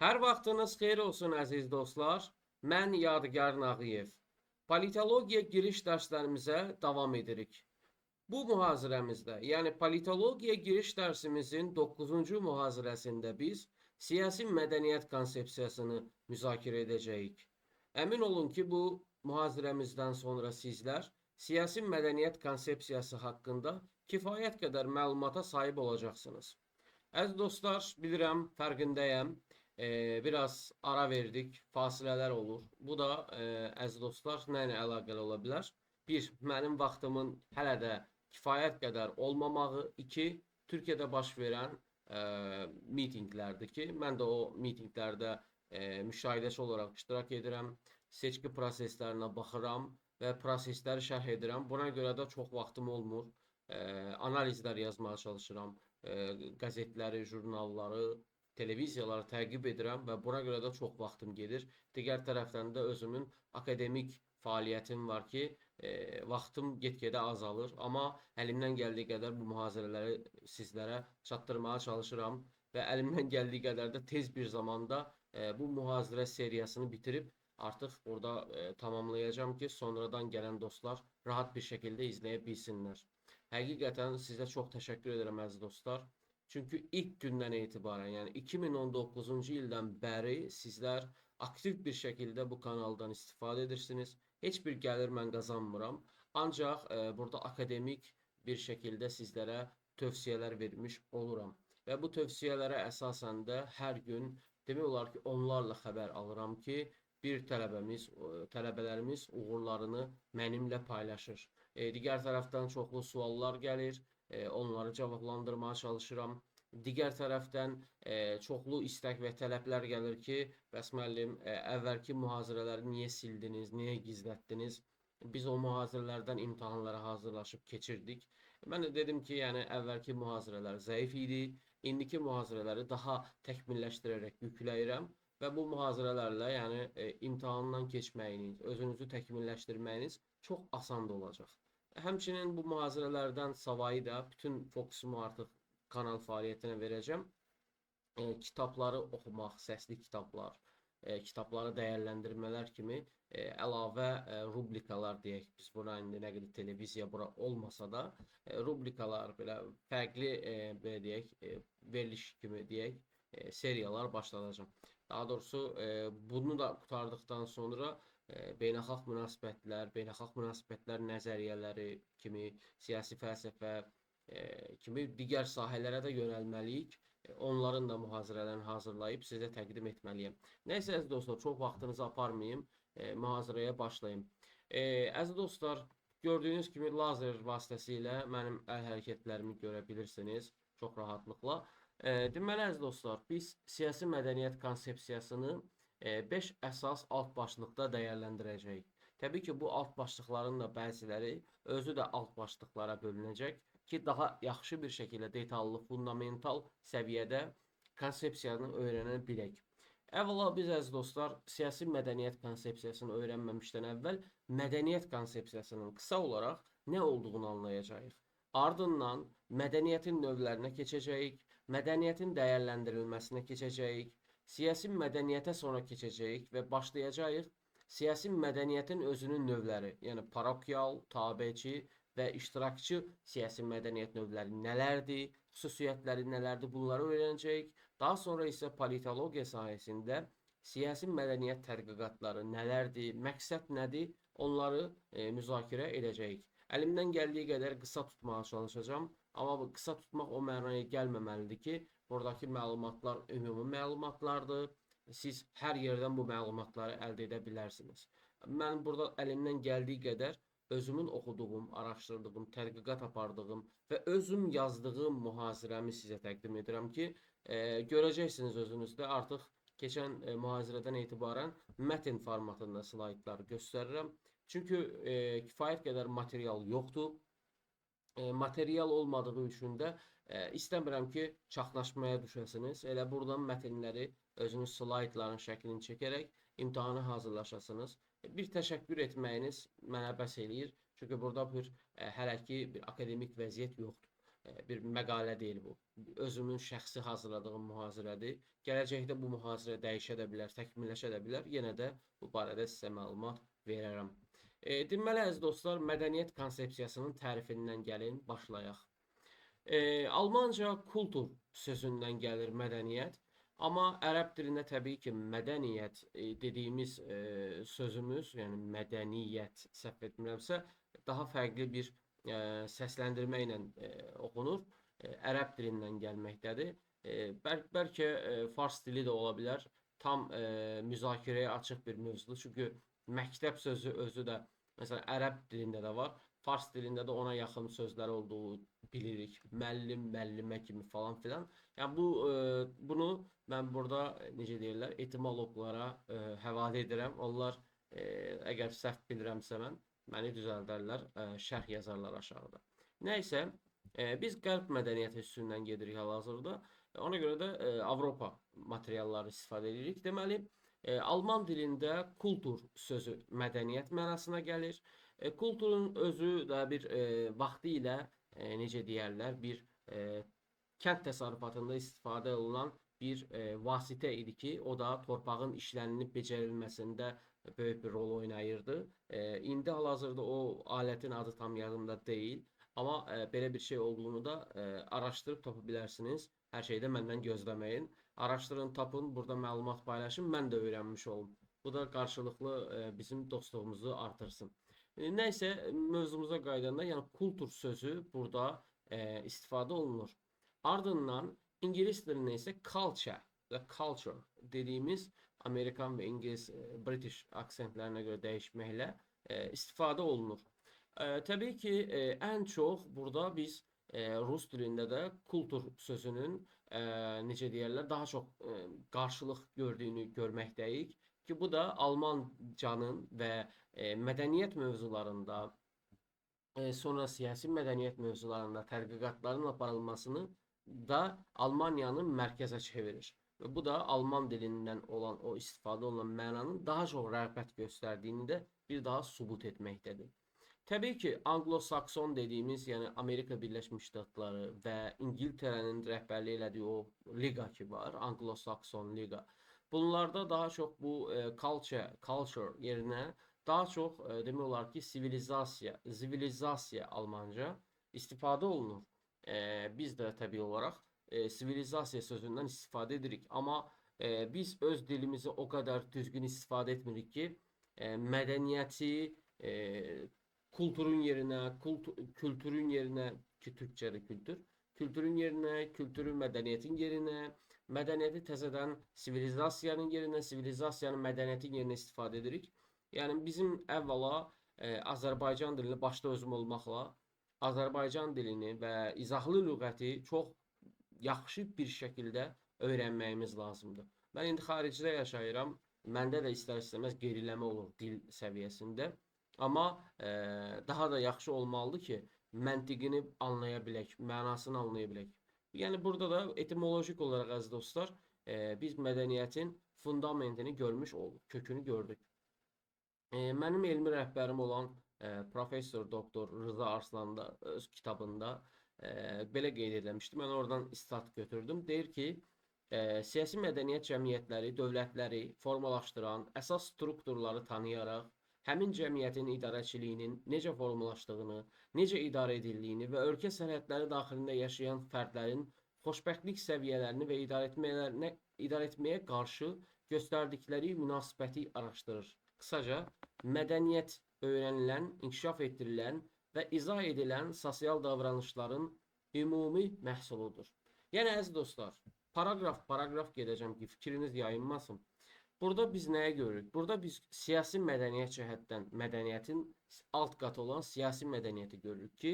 Hər vaxtınız xeyir olsun əziz dostlar. Mən Yadigar Nağıyev. Politologiya giriş dərslərimizə davam edirik. Bu mühazirəmizdə, yəni politologiya giriş dərsimizin 9-cu mühazirəsində biz siyasi mədəniyyət konsepsiyasını müzakirə edəcəyik. Əmin olun ki, bu mühazirəmizdən sonra sizlər siyasi mədəniyyət konsepsiyası haqqında kifayət qədər məlumata sahib olacaqsınız. Əziz dostlar, bilirəm, fərqindəyəm. Biraz ara verdik, fasilələr olur. Bu da əziz dostlar, nə ilə əlaqəli ola bilər? Bir, mənim vaxtımın hələ də kifayət qədər olmamağı. İki, Türkiyədə baş verən mitinqlərdir ki, mən də o mitinqlərdə müşahidəçi olaraq iştirak edirəm. Seçki proseslərinə baxıram və prosesləri şərh edirəm. Buna görə də çox vaxtım olmur. Analizlər yazmağa çalışıram. Qəzetləri, jurnalları, televiziyaları təqib edirəm və buna görə də çox vaxtım gedir. Digər tərəfdən də özümün akademik fəaliyyətim var ki, vaxtım get-gedə azalır. Amma əlimdən gəldiyi qədər bu mühazirələri sizlərə çatdırmağa çalışıram və əlimdən gəldiyi qədər də tez bir zamanda bu mühazirə seriyasını bitirib artıq orada tamamlayacağım ki, sonradan gələn dostlar rahat bir şəkildə izləyə bilsinlər. Həqiqətən sizə çox təşəkkür edirəm əziz dostlar. Çünki ilk gündən etibarən, yəni 2019-cu ildən bəri sizlər aktiv bir şəkildə bu kanaldan istifadə edirsiniz. Heç bir gəlir mən qazanmıram. Ancaq burada akademik bir şəkildə sizlərə tövsiyələr vermiş oluram. Və bu tövsiyələrə əsasən də hər gün demək olar ki, onlarla xəbər alıram ki, bir tələbələrimiz uğurlarını mənimlə paylaşır. Digər tərəfdən çoxlu suallar gəlir, onları cavablandırmağa çalışıram. Digər tərəfdən çoxlu istək və tələblər gəlir ki, bəs müəllim, əvvəlki mühazirələri niyə sildiniz, niyə gizlətdiniz? Biz o mühazirələrdən imtahanlara hazırlaşıb keçirdik. Mən də dedim ki, yəni əvvəlki mühazirələr zəif idi. İndiki mühazirələri daha təkmilləşdirərək yükləyirəm və bu mühazirələrlə, yəni imtahandan keçməyiniz, özünüzü təkmilləşdirməyiniz çox asan olacaq. Həmçinin bu mühazirələrdən savayı da bütün fokusumu artıq kanal fəaliyyətinə verəcəm. Kitabları oxumaq, səsli kitablar, kitabları dəyərləndirmələr kimi əlavə rubrikalar deyək. Biz buna indi nə qədər televiziya bura olmasa da rubrikalar belə fərqli belə deyək, veriliş kimi deyək, seriyalar başladacağam. Daha doğrusu bunu da qurtardıqdan sonra beynəlxalq münasibətlər nəzəriyyələri kimi, siyasi fəlsəfə kimi digər sahələrə də yönəlməliyik. Onların da mühazirələrini hazırlayıb sizə təqdim etməliyəm. Nəysə əziz dostlar, çox vaxtınızı aparmayım, mühazirəyə başlayım. Əziz dostlar, gördüyünüz kimi lazer vasitəsilə mənim əl hərəkətlərimi görə bilirsiniz çox rahatlıqla. Deməli əziz dostlar, biz siyasi mədəniyyət konsepsiyasını 5 əsas alt başlıqda dəyərləndirəcəyik. Təbii ki, bu alt başlıqların da bəziləri özü də alt başlıqlara bölünəcək ki, daha yaxşı bir şəkildə detallı, fundamental səviyyədə konsepsiyanı öyrənə bilək. Əvvəla biz əziz dostlar, siyasi mədəniyyət konsepsiyasını öyrənməmişdən əvvəl mədəniyyət konsepsiyasının qısa olaraq nə olduğunu anlayacağıq. Ardından mədəniyyətin növlərinə keçəcəyik, mədəniyyətin dəyərləndirilməsinə keçəcəyik, siyasi mədəniyyətə sonra keçəcəyik və başlayacağıq siyasi mədəniyyətin özünün növləri, yəni parokial, tabeçi və iştirakçı siyasi mədəniyyət növləri nələrdir, xüsusiyyətləri nələrdir, bunları öyrənəcəyik. Daha sonra isə politologiya sahəsində siyasi mədəniyyət tədqiqatları nələrdir, məqsəd nədir, onları müzakirə edəcəyik. Əlimdən gəldiyi qədər qısa tutmağa çalışacağam, amma bu qısa tutmaq o mənaya gəlməməlidir ki, buradakı məlumatlar ümumi məlumatlardır. Siz hər yerdən bu məlumatları əldə edə bilərsiniz. Mən burada əlimdən gəldiyi qədər özümün oxuduğum, araşdırdığım, tədqiqat apardığım və özüm yazdığım mühazirəmi sizə təqdim edirəm ki, görəcəksiniz özünüzdə artıq keçən mühazirədən etibarən mətn formatında slaydlar göstərirəm. Çünki kifayət qədər material yoxdur. Material olmadığı üçün də istəmirəm ki, çaxnaşmaya düşəsiniz. Elə buradan mətnləri özünüz slaydların şəklini çəkərək imtahana hazırlaşasınız. Bir təşəkkür etməyiniz mənə bəs eləyir. Çünki burada hələ ki bir akademik vəziyyət yoxdur. bir məqalə deyil bu. Özümün şəxsi hazırladığım mühazirədir. Gələcəkdə bu mühazirə dəyişə də bilər, təkmilləşə də bilər. Yenə də bu barədə sizə məlumat verərəm. Deməli əziz dostlar, mədəniyyət konsepsiyasının tərifindən gəlin, başlayaq. Almanca kultur sözündən gəlir mədəniyyət. Amma ərəb dilində təbii ki, mədəniyyət dediyimiz sözümüz, yəni mədəniyyət səhv etmirəmsə, daha fərqli bir səsləndirmə ilə oxunur. Ərəb dilindən gəlməkdədir. Bəlkə fars dili də ola bilər. Tam müzakirəyə açıq bir mövzudur. Çünki məktəb sözü özü də məsələn ərəb dilində də var. Fars dilində də ona yaxın sözlər olduğu bilirik. Müəllim, müəllimə kimi falan filan. Yəni bunu mən burada necə deyirlər, etimoloqlara həvalə edirəm. Onlar əgər səhv bilirəmsə məni düzəldərlər, şərh yazarlar aşağıda. Nəysə, biz qərb mədəniyyəti üstündən gedirik hal-hazırda. Ona görə də Avropa materialları istifadə edirik. Deməli, Alman dilində kultur sözü mədəniyyət mənasına gəlir. Kulturun özü də bir vaxtilə necə deyərlər, bir kənd təsərrüfatında istifadə olunan bir vasitə idi ki, o da torpağın işlənilib becərilməsində böyük bir rol oynayırdı. İndi hal-hazırda o alətin adı tam yadımda deyil, amma belə bir şey olduğunu da araşdırıb tapa bilərsiniz. Hər şeydə məndən gözləməyin. Araşdırın, tapın, burada məlumat paylaşın, mən də öyrənmiş olum. Bu da qarşılıqlı bizim dostluğumuzu artırsın. Nəysə, mövzumuza qaydanda, yəni kultur sözü burada istifadə olunur. Ardından İngilis dilində isə culture və culture dediyimiz Amerikan və İngilis, British aksentlərinə görə dəyişməklə istifadə olunur. Təbii ki, ən çox burada biz Rus dilində də kultur sözünün necə deyərlər, daha çox qarşılıq gördüyünü görməkdəyik ki, bu da Almancanın və mədəniyyət mövzularında, sonra siyasi mədəniyyət mövzularında tədqiqatların aparılmasını da Almaniyanın mərkəzə çevirir. Və bu da Alman dilindən olan o istifadə olunan mənanın daha çox rəğbət göstərdiyini də bir daha sübut etməkdədir. Təbii ki, Anglo-Sakson dediyimiz, yəni Amerika Birləşmiş Ştatları və İngiltərənin rəhbərlik elədiyi o liqa ki var, Anglo-Sakson liqa. Bunlarda daha çox bu culture yerinə daha çox demək olar ki, sivilizasiya Almanca istifadə olunur. Biz də təbii olaraq sivilizasiya sözündən istifadə edirik. Amma biz öz dilimizi o qədər düzgün istifadə etmirik ki, mədəniyyəti kulturun yerinə, kültürün yerinə ki, Türkçədə kültürün yerinə, kültürün mədəniyyətin yerinə, mədəniyyəti təzədən sivilizasiyanın yerinə, sivilizasiyanın mədəniyyətin yerinə istifadə edirik. Yəni bizim əvvəla Azərbaycan dilini başda özüm olmaqla Azərbaycan dilini və izahlı lüğəti çox yaxşı bir şəkildə öyrənməyimiz lazımdır. Mən indi xaricdə yaşayıram. Məndə də istər-istəməz geriləmə olur dil səviyyəsində. Amma daha da yaxşı olmalıdır ki, məntiqini anlaya bilək, mənasını anlaya bilək. Yəni burada da etimolojik olaraq əziz dostlar, biz mədəniyyətin fundamentini görmüş olduq, kökünü gördük. Mənim elmi rəhbərim olan Professor Doktor Rıza Arslan da öz kitabında belə qeyd etmişdi. Mən oradan istat götürdüm. Deyir ki, siyasi mədəniyyət cəmiyyətləri, dövlətləri formalaşdıran əsas strukturları tanıyaraq, həmin cəmiyyətin idarəçiliyinin necə formalaşdığını, necə idarə edildiyini və ölkə sərhədləri daxilində yaşayan fərdlərin xoşbəxtlik səviyyələrini və idarə etməyə qarşı göstərdikləri münasibəti araşdırır. Qısaca, mədəniyyət öyrənilən, inkişaf etdirilən və izah edilən sosial davranışların ümumi məhsuludur. Yəni, əziz dostlar, paragraf gedəcəm ki, fikriniz yayınmasın. Burada biz nəyə görürük? Burada biz siyasi mədəniyyət cəhətdən mədəniyyətin alt qatı olan siyasi mədəniyyəti görürük ki,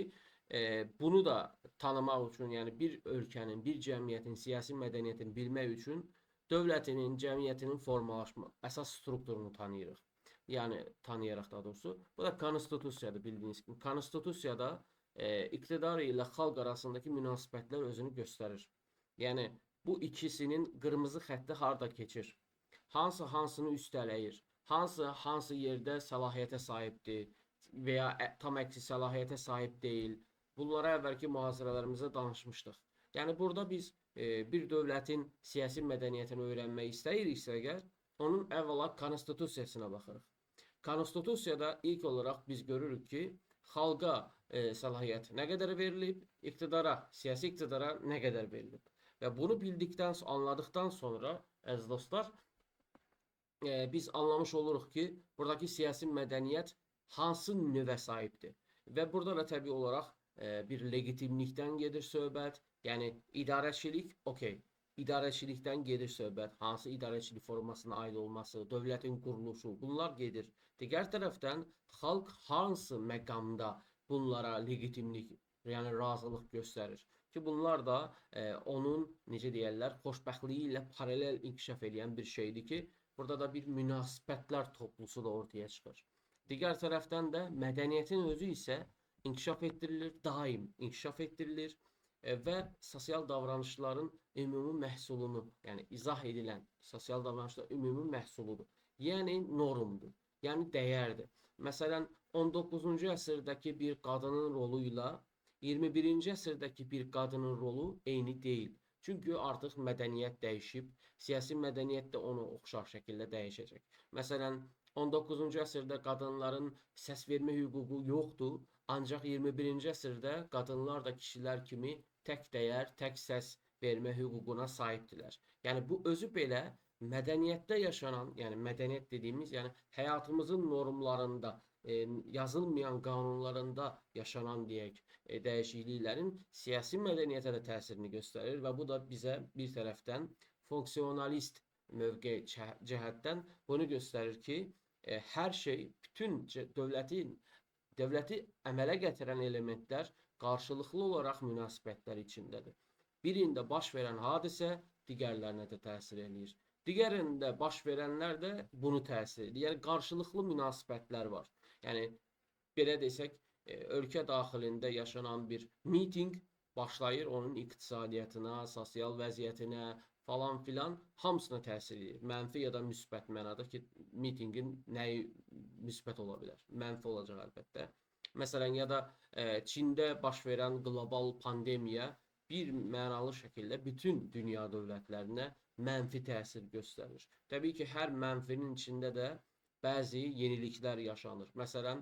bunu da tanımaq üçün, yəni bir ölkənin, bir cəmiyyətin siyasi mədəniyyətini bilmək üçün dövlətinin, cəmiyyətinin formalaşma əsas strukturunu tanıyırıq. Yəni tanıyaraq daha doğrusu. Bu da konstitusiyadır bildiyiniz kimi. Konstitusiyada iqtidar ilə xalq arasındakı münasibətlər özünü göstərir. Yəni bu ikisinin qırmızı xətti harda keçir? Hansını üstələyir? Hansı yerdə səlahiyyətə sahibdir və ya tam əksi səlahiyyətə sahib deyil? Bunlara əvvəlki mühazirələrimizdə danışmışdıq. Yəni burada biz bir dövlətin siyasi mədəniyyətini öyrənmək istəyiriksə əgər, onun əvvəla konstitusiyasına baxırıq. Konstitusiyada ilk olaraq biz görürük ki, xalqa səlahiyyət nə qədər verilib, iqtidara, siyasi iqtidara nə qədər verilib. Və bunu bildikdən, anladıktan sonra, əziz dostlar, biz anlamış oluruq ki, buradakı siyasi mədəniyyət hansı növə sahibdir. Və burada da təbii olaraq bir legitimlikdən gedir söhbət. Yəni idarəçilik, okey. İdarəçilikdən gedir söhbət. Hansı idarəçilik formasına aid olması, dövlətin quruluşu, bunlar gedir. Digər tərəfdən xalq hansı məqamda bunlara legitimlik, yəni razılıq göstərir ki, bunlar da onun, necə deyərlər, xoşbəxtliyi ilə paralel inkişaf edən bir şeydir ki, burada da bir münasibətlər toplusu da ortaya çıxır. Digər tərəfdən də mədəniyyətin özü isə inkişaf etdirilir, daim inkişaf etdirilir və sosial davranışların ümumi məhsulunu, yəni izah edilən sosial davranışlar ümumi məhsuludur. Yəni normdur, yəni dəyərdir. Məsələn, 19-cu əsrdəki bir qadının rolu ilə 21-ci əsrdəki bir qadının rolu eyni deyil. Çünki artıq mədəniyyət dəyişib, siyasi mədəniyyət də ona oxşar şəkildə dəyişəcək. Məsələn, 19-cu əsrdə qadınların səs vermə hüququ yoxdur, ancaq 21-ci əsrdə qadınlar da kişilər kimi tək dəyər, tək səs vermə hüququna sahibdirlər. Yəni bu özü belə mədəniyyətdə yaşanan, yəni mədəniyyət dediyimiz, yəni həyatımızın normlarında, yazılmayan qanunlarında yaşanan deyək, dəyişikliklərin siyasi mədəniyyətə də təsirini göstərir və bu da bizə bir tərəfdən funksionalist mövqe cəhətdən bunu göstərir ki, hər şey, bütün dövləti əmələ gətirən elementlər qarşılıqlı olaraq münasibətlər içindədir. Birində baş verən hadisə digərlərinə də təsir edir. Digərində baş verənlər də bunu təsir edir. Yəni qarşılıqlı münasibətlər var. Yəni belə desək, ölkə daxilində yaşanan bir mitinq başlayır onun iqtisadiyyatına, sosial vəziyyətinə falan filan hamısına təsir edir. Mənfi ya da müsbət mənada ki, mitinqin nəyi müsbət ola bilər? Mənfi olacaq əlbəttə. Məsələn, ya da Çində baş verən qlobal pandemiya bir mənalı şəkildə bütün dünya dövlətlərinə mənfi təsir göstərir. Təbii ki, hər mənfinin içində də bəzi yeniliklər yaşanır. Məsələn,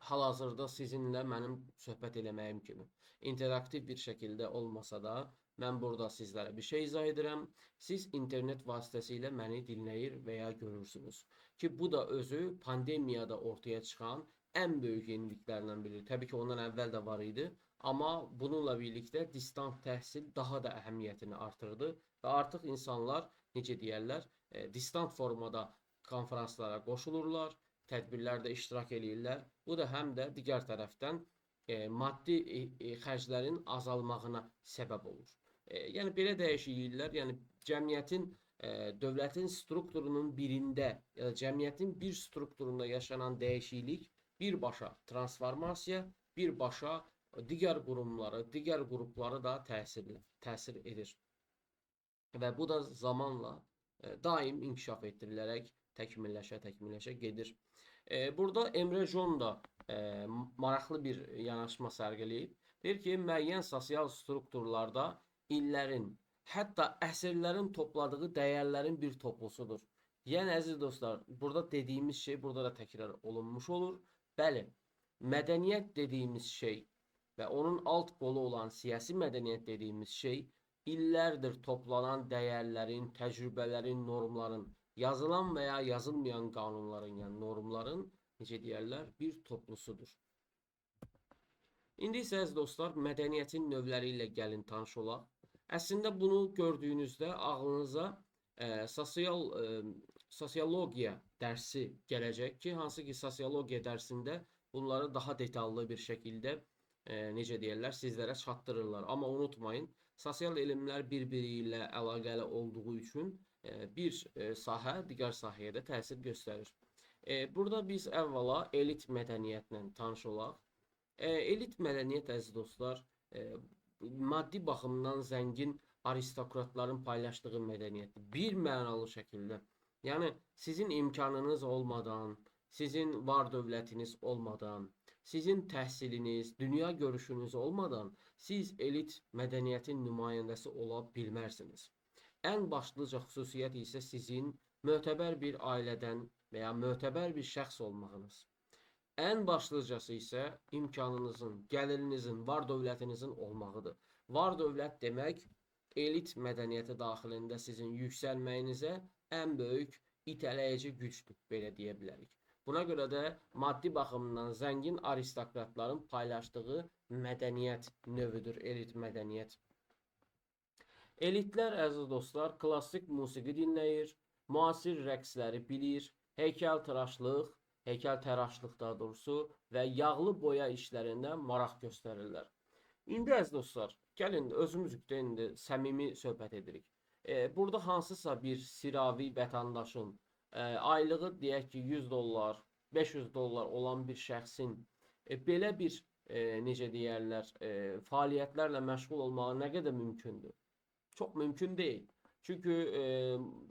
hal-hazırda sizinlə mənim söhbət eləməyim kimi interaktiv bir şəkildə olmasa da, mən burada sizlərə bir şey izah edirəm. Siz internet vasitəsilə məni dinləyir və ya görürsünüz. Ki, bu da özü pandemiyada ortaya çıxan ən böyük yeniliklərdən biridir. Təbii ki, ondan əvvəl də var idi. Amma bununla birlikdə distant təhsil daha da əhəmiyyətini artırdı və artıq insanlar, necə deyərlər, distant formada konferanslara qoşulurlar, tədbirlərdə iştirak edirlər. Bu da həm də digər tərəfdən maddi xərclərin azalmağına səbəb olur. Yəni belə dəyişikliklər, yəni cəmiyyətin, dövlətin strukturunun birində, ya da cəmiyyətin bir strukturunda yaşanan dəyişiklik birbaşa transformasiya, birbaşa digər qurumları, digər qrupları da təsir edir. Və bu da zamanla daim inkişaf etdirilərək təkmilləşə gedir. Burada Emre John da maraqlı bir yanaşma sərgiləyib. Deyir ki, müəyyən sosial strukturlarda illərin, hətta əsrlərin topladığı dəyərlərin bir toplusudur. Yəni, əziz dostlar, burada dediyimiz şey burada da təkrar olunmuş olur. Bəli, mədəniyyət dediyimiz şey və onun alt qolu olan siyasi mədəniyyət dediyimiz şey illərdir toplanan dəyərlərin, təcrübələrin, normların, yazılan və ya yazılmayan qanunların, yəni normların, necə deyərlər, bir toplusudur. İndi isə əziz dostlar, mədəniyyətin növləri ilə gəlin tanış olaq. Əslində bunu gördüyünüzdə ağlınıza sosiologiya dərsi gələcək ki, hansı ki sosiologiya dərsində bunları daha detallı bir şəkildə necə deyərlər, sizlərə çatdırırlar. Amma unutmayın, sosial elmlər bir-biri ilə əlaqəli olduğu üçün bir sahə digər sahəyə də təsir göstərir. Burada biz əvvəla elit mədəniyyətlə tanış olaq. Elit mədəniyyət, əziz dostlar, maddi baxımdan zəngin aristokratların paylaşdığı mədəniyyətdir. Bir mənalı şəkildə. Yəni, sizin imkanınız olmadan, sizin var dövlətiniz olmadan, sizin təhsiliniz, dünya görüşünüz olmadan siz elit mədəniyyətin nümayəndəsi ola bilmərsiniz. Ən başlıca xüsusiyyət isə sizin mötəbər bir ailədən və ya mötəbər bir şəxs olmağınız. Ən başlıcası isə imkanınızın, gəlirinizin, var dövlətinizin olmağıdır. Var dövlət demək, elit mədəniyyəti daxilində sizin yüksəlməyinizə ən böyük itələyici gücdür, belə deyə bilərik. Buna görə də maddi baxımdan zəngin aristokratların paylaşdığı mədəniyyət növüdür elit mədəniyyət. Elitlər, əziz dostlar, klassik musiqi dinləyir, müasir rəqsləri bilir, heykəltaraşlıq daha doğrusu və yağlı boya işlərində maraq göstərirlər. İndi əziz dostlar, gəlin özümüzdə indi səmimi söhbət edirik. Burada hansısa bir siravi vətəndaşın aylığı deyək ki 100 dollar, 500 dollar olan bir şəxsin belə bir necə deyərlər, fəaliyyətlərlə məşğul olmağı nə qədər mümkündür? Çox mümkün deyil. Çünki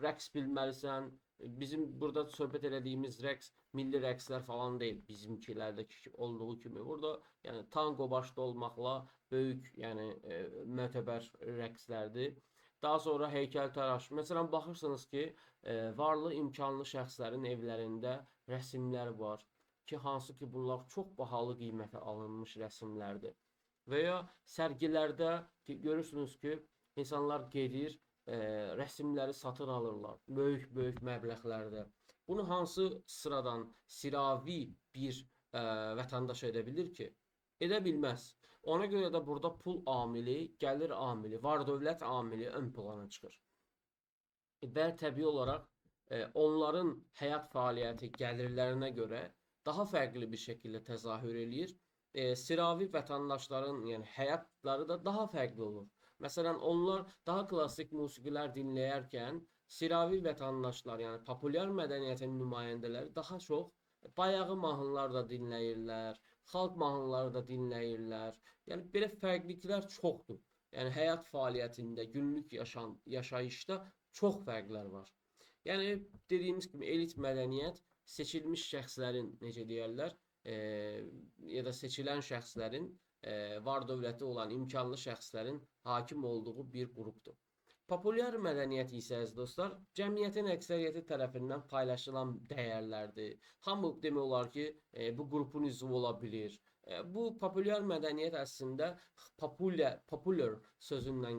rəqs bilməlisən. Bizim burada söhbət etdiyimiz rəqs milli rəqslər falan deyil. Bizimkilərdəki olduğu kimi. Burada yəni tango başda olmaqla böyük, yəni mötəbər rəqslərdir. Daha sonra heykəltaraş. Məsələn, baxırsınız ki, varlı imkanlı şəxslərin evlərində rəsmlər var ki, hansı ki bunlar çox bahalı qiymətə alınmış rəsmlərdir. Və ya sərgilərdə görürsünüz ki, insanlar gedir, rəsmləri satın alırlar böyük məbləğlərdə. Bunu hansı sıradan siravi bir vətəndaş edə bilir ki? Edə bilməz. Ona görə də burada pul amili, gəlir amili, var dövlət amili ön plana çıxır. Və təbii olaraq onların həyat fəaliyyəti gəlirlərinə görə daha fərqli bir şəkildə təzahür eləyir. Siravi vətəndaşların, yəni həyatları da daha fərqli olur. Məsələn, onlar daha klassik musiqilər dinləyərkən siravi vətəndaşlar, yəni populyar mədəniyyətin nümayəndələri daha çox bayağı mahnılar da dinləyirlər, xalq mahnıları da dinləyirlər. Yəni belə fərqliliklər çoxdur. Yəni həyat fəaliyyətində, günlük yaşayışda çox fərqlər var. Yəni dediyimiz kimi elit mədəniyyət seçilmiş şəxslərin, necə deyərlər, ya da seçilən şəxslərin, var dövləti olan imkanlı şəxslərin hakim olduğu bir qrupdur. Populyar mədəniyyət isə əziz dostlar, cəmiyyətin əksəriyyəti tərəfindən paylaşılan dəyərlərdir. Hamı demək olar ki, bu qrupun üzvü ola bilir. Bu populyar mədəniyyət əslində popular sözündən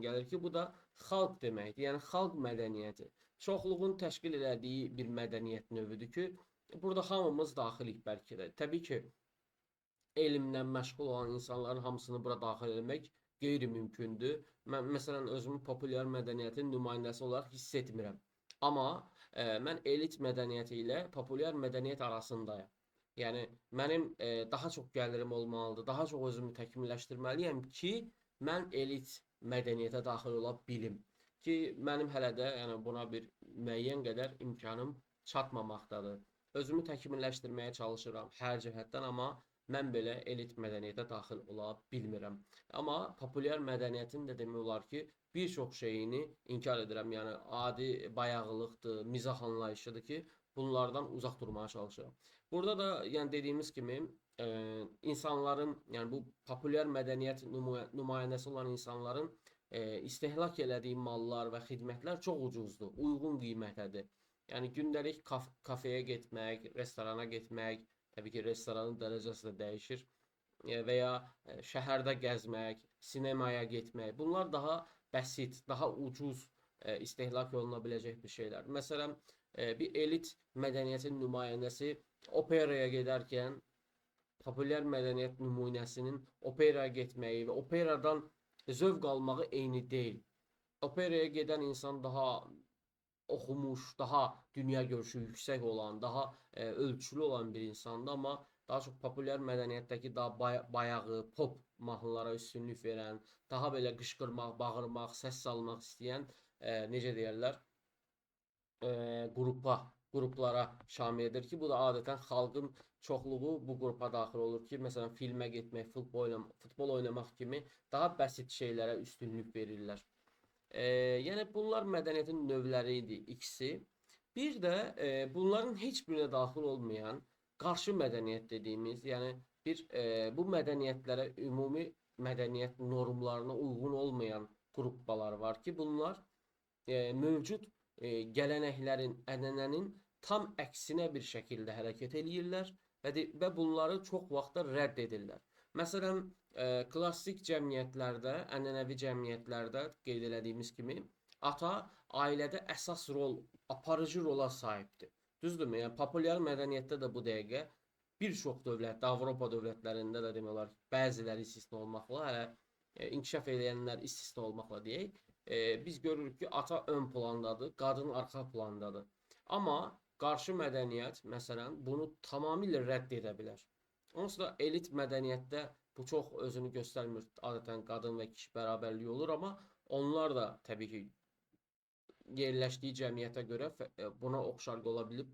gəlir ki, bu da xalq deməkdir. Yəni xalq mədəniyyəti. Çoxluğun təşkil elədiyi bir mədəniyyət növüdür ki, burada hamımız daxilik bəlkə də. Təbii ki, elmlə məşğul olan insanların hamısını bura daxil etmək qeyri-mümkündür. Mən məsələn özümü populyar mədəniyyətin nümayəndəsi olaraq hiss etmirəm. Amma mən elit mədəniyyəti ilə populyar mədəniyyət arasındayım. Yəni mənim daha çox gəlirim olmalıdır, daha çox özümü təkmilləşdirməliyəm ki, mən elit mədəniyyətə daxil ola bilim. Ki mənim hələ də yəni buna bir müəyyən qədər imkanım çatmamaqdadır. Özümü təkmilləşdirməyə çalışıram hər cəhətdən, amma mən belə elit mədəniyyətə daxil ola bilmirəm. Amma populyar mədəniyyətin də demək olar ki, bir çox şeyini inkar edirəm. Yəni adi bayağılıqdır, mizah anlayışıdır ki, bunlardan uzaq durmaya çalışıram. Burada da yəni dediyimiz kimi insanların, yəni bu populyar mədəniyyət nümayəndəsi olan insanların istehlak elədiyi mallar və xidmətlər çox ucuzdur, uyğun qiymətədir. Yəni gündəlik kafeyə getmək, restorana getmək, təbii ki, restoranın dərəcəsi də dəyişir və ya şəhərdə gəzmək, sinemaya getmək. Bunlar daha bəsit, daha ucuz istehlak oluna biləcək bir şeylər. Məsələn, bir elit mədəniyyətin nümayəndəsi operaya gedərkən populyar mədəniyyət nümunəsinin operaya getməyi və operadan zövq almağı eyni deyil. Operaya gedən insan daha oxumuş, daha dünya görüşü yüksək olan, daha ölçülü olan bir insandır, amma daha çox populyar mədəniyyətdəki daha bayağı pop mahnılara üstünlük verən, daha belə qışqırmaq, bağırmaq, səs salmaq istəyən, necə deyərlər, qruplara şamil edir ki, bu da adətən xalqın çoxluğu bu qrupa daxil olur ki, məsələn, filmə getmək, futbol oynamaq kimi daha bəsit şeylərə üstünlük verirlər. Yəni bunlar mədəniyyətin növləri idi ikisi. Bir də bunların heç birinə daxil olmayan qarşı mədəniyyət dediyimiz, yəni bu mədəniyyətlərə, ümumi mədəniyyət normlarına uyğun olmayan qruplar var ki, bunlar mövcud gələnəklərin, ənənənin tam əksinə bir şəkildə hərəkət eləyirlər və bunları çox vaxtda rədd edirlər. Məsələn, klassik cəmiyyətlərdə, ənənəvi cəmiyyətlərdə qeyd elədiyimiz kimi ata ailədə əsas rol, aparıcı rola sahibdir. Düzdürmü? Yəni populyar mədəniyyətdə də bu dəqiqə bir çox dövlətdə, Avropa dövlətlərində də demək olar, bəziləri istisna olmaqla, hələ inkişaf edənlər istisna olmaqla deyək, biz görürük ki, ata ön plandadır, qadın arxa plandadır. Amma qarşı mədəniyyət, məsələn, bunu tamamilə rədd edə bilər. Onsuz da elit mədəniyyətdə bu çox özünü göstərmir. Adətən qadın və kişi bərabərliyi olur, amma onlar da təbii ki, yerləşdiyi cəmiyyətə görə buna oxşar ola bilib,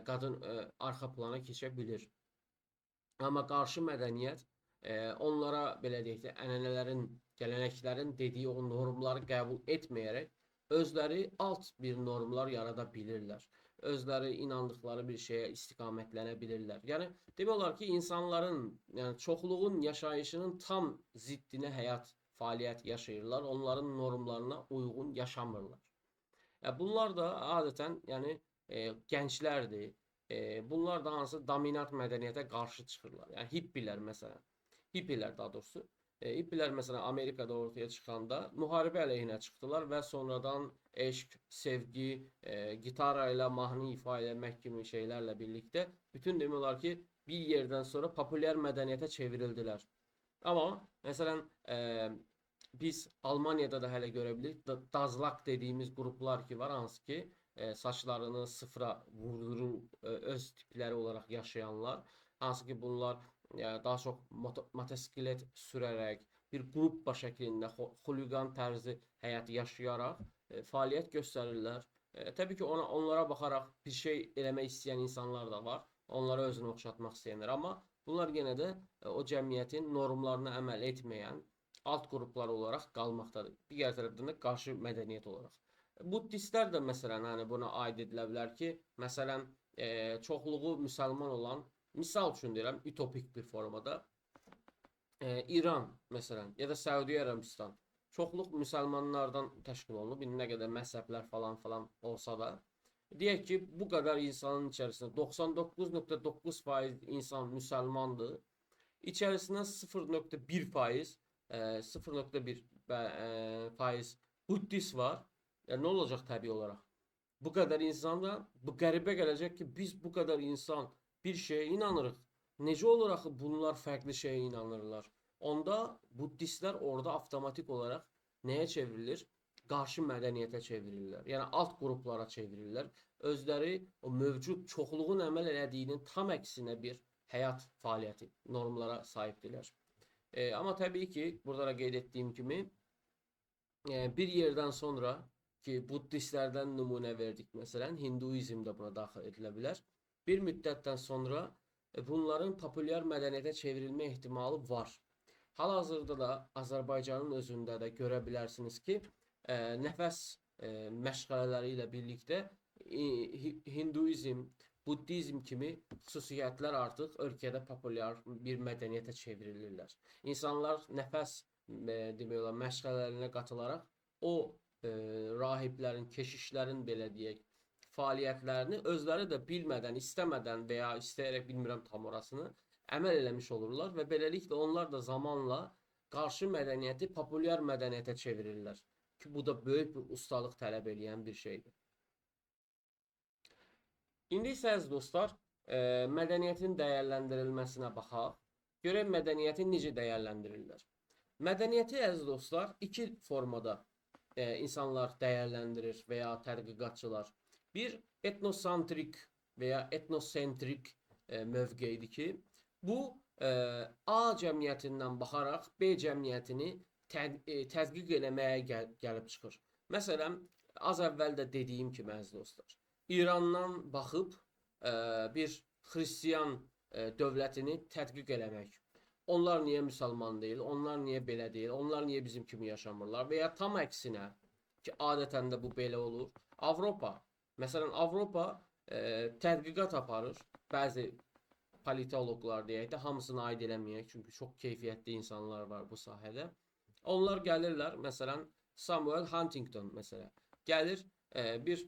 qadın arxa plana keçə bilir. Amma qarşı mədəniyyət onlara, belə deyək də, ənənələrin, gələnəklərin dediyi o normları qəbul etməyərək özləri alt bir normlar yarada bilirlər. Özləri inandıqları bir şeyə istiqamətlənə bilirlər. Yəni demək olar ki, insanların, yəni çoxluğun yaşayışının tam ziddinə həyat, fəaliyyət yaşayırlar. Onların normlarına uyğun yaşamırlar. Bunlar da adətən, yəni gənclərdir. Bunlar da hansı dominant mədəniyyətə qarşı çıxırlar. Yəni hippilər məsələn. Hippilər daha doğrusu. Hippilər məsələn Amerikada ortaya çıxanda müharibə əleyhinə çıxdılar və sonradan eşq, sevgi, gitara ilə mahnı ifa etmək kimi şeylərlə birlikdə bütün demək olar ki, bir yerdən sonra populyar mədəniyyətə çevrildilər. Amma məsələn biz Almaniyada da hələ görə bilirik, dazlak dediyimiz qruplar ki var, hansı ki saçlarını sıfıra vurdurub öz tipləri olaraq yaşayanlar, hansı ki bunlar daha çox motosiklet sürərək, bir qrupa şəklində xuliqan tərzi həyat yaşayaraq fəaliyyət göstərirlər. Təbii ki, onlara baxaraq bir şey eləmək istəyən insanlar da var. Onlara özünü oxşatmaq istəyənlər. Amma bunlar yenə də o cəmiyyətin normlarına əməl etməyən alt qruplar olaraq qalmaqdadır. Digər tərəfdən də qarşı mədəniyyət olaraq. Buddistlər də məsələn hani buna aid edilə bilər ki, məsələn çoxluğu müsəlman olan, misal üçün deyirəm, ütopik bir formada İran məsələn ya da Səudiyyə Ərəbistan çoxluq müsəlmanlardan təşkil olunub. İndi nə qədər məzhəblər falan olsa da, deyək ki, bu qədər insanın içərisində 99.9% insan müsəlmandır. İçərisindən 0.1%, 0.1% buddist var. Yəni nə olacaq təbii olaraq? Bu qədər insanda bu qəribə gələcək ki, biz bu qədər insan bir şeyə inanırıq. Necə olur axı bunlar fərqli şeyə inanırlar? Onda buddistlər orada avtomatik olaraq nəyə çevrilir? Qarşı mədəniyyətə çevrilirlər. Yəni alt qruplara çevrilirlər. Özləri o mövcud çoxluğun əməl elədiyinin tam əksinə bir həyat fəaliyyəti, normlara sahibdirlər. Amma təbii ki, burada da qeyd etdiyim kimi bir yerdən sonra ki, buddistlərdən nümunə verdik məsələn, hinduizm də buna daxil edilə bilər. Bir müddətdən sonra bunların populyar mədəniyyətə çevrilmə ehtimalı var. Hal-hazırda da Azərbaycanın özündə də görə bilərsiniz ki, nəfəs məşğələləri ilə birlikdə hinduizm, buddizm kimi xüsusiyyətlər artıq ölkədə populyar bir mədəniyyətə çevrilirlər. İnsanlar nəfəs demək olar məşğələlərinə qatılaraq o rahiblərin, keşişlərin belə deyək, fəaliyyətlərini özləri də bilmədən, istəmədən və ya istəyərək, bilmirəm tam orasını, əməl eləmiş olurlar və beləliklə onlar da zamanla qarşı mədəniyyəti populyar mədəniyyətə çevirirlər. Ki, bu da böyük bir ustalıq tələb edən bir şeydir. İndi isə əziz dostlar, mədəniyyətin dəyərləndirilməsinə baxaq. Görək mədəniyyəti necə dəyərləndirirlər. Mədəniyyəti əziz dostlar iki formada insanlar dəyərləndirir və ya tədqiqatçılar. Bir etnosantrik və ya etnosentrik mövqeyidir ki, bu A cəmiyyətindən baxaraq B cəmiyyətini tədqiq eləməyə gəlib çıxır. Məsələn, az əvvəl də dediyim kimi əziz dostlar, İrandan baxıb bir xristiyan dövlətini tədqiq eləmək. Onlar niyə müsəlman deyil, onlar niyə belə deyil, onlar niyə bizim kimi yaşamırlar və ya tam əksinə ki, adətən də bu belə olur. Avropa Məsələn, Avropa tədqiqat aparır. Bəzi politologlar deyək də, hamısını aid eləməyək, çünki çox keyfiyyətli insanlar var bu sahədə. Onlar gəlirlər, məsələn, Samuel Huntington məsələn, gəlir bir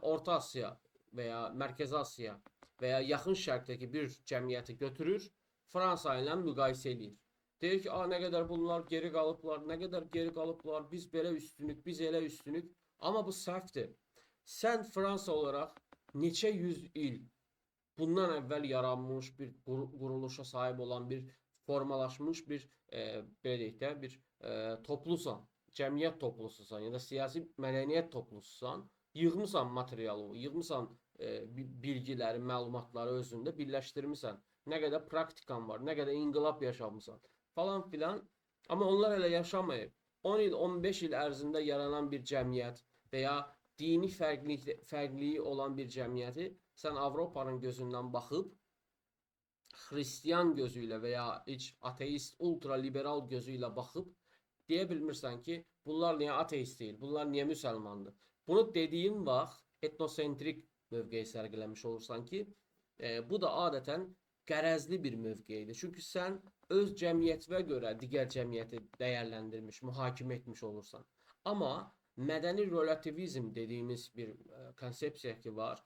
Orta Asiya və ya Mərkəzi Asiya və ya Yaxın Şərqdəki bir cəmiyyəti götürür, Fransa ilə müqayisə edir. Deyir ki, a, nə qədər bunlar geri qalıblar, nə qədər geri qalıblar, biz belə üstünük, biz elə üstünük. Amma bu səhvdir. Sən Fransa olaraq neçə yüz il bundan əvvəl yaranmış bir quruluşa sahib olan bir formalaşmış bir belə deyək də bir toplusan, cəmiyyət toplususan ya da siyasi mədəniyyət toplususan, yığmısan materialı, yığmısan bilgiləri, məlumatları özündə birləşdirmisən. Nə qədər praktikan var, nə qədər inqilab yaşamısan falan filan. Amma onlar elə yaşamayıb. 10 il, 15 il ərzində yaranan bir cəmiyyət və ya dini fərqliyi olan bir cəmiyyəti sən Avropanın gözündən baxıb xristian gözü ilə və ya heç ateist, ultraliberal gözü ilə baxıb deyə bilmirsən ki, bunlar niyə ateist deyil, bunlar niyə müsəlmandır. Bunu dediyin vaxt etnosentrik mövqeyi sərgiləmiş olursan ki, bu da adətən qərəzli bir mövqeyidir. Çünki sən öz cəmiyyətinə görə digər cəmiyyəti dəyərləndirmiş, mühakimə etmiş olursan. Amma mədəni relativizm dediyimiz bir konsepsiya ki var.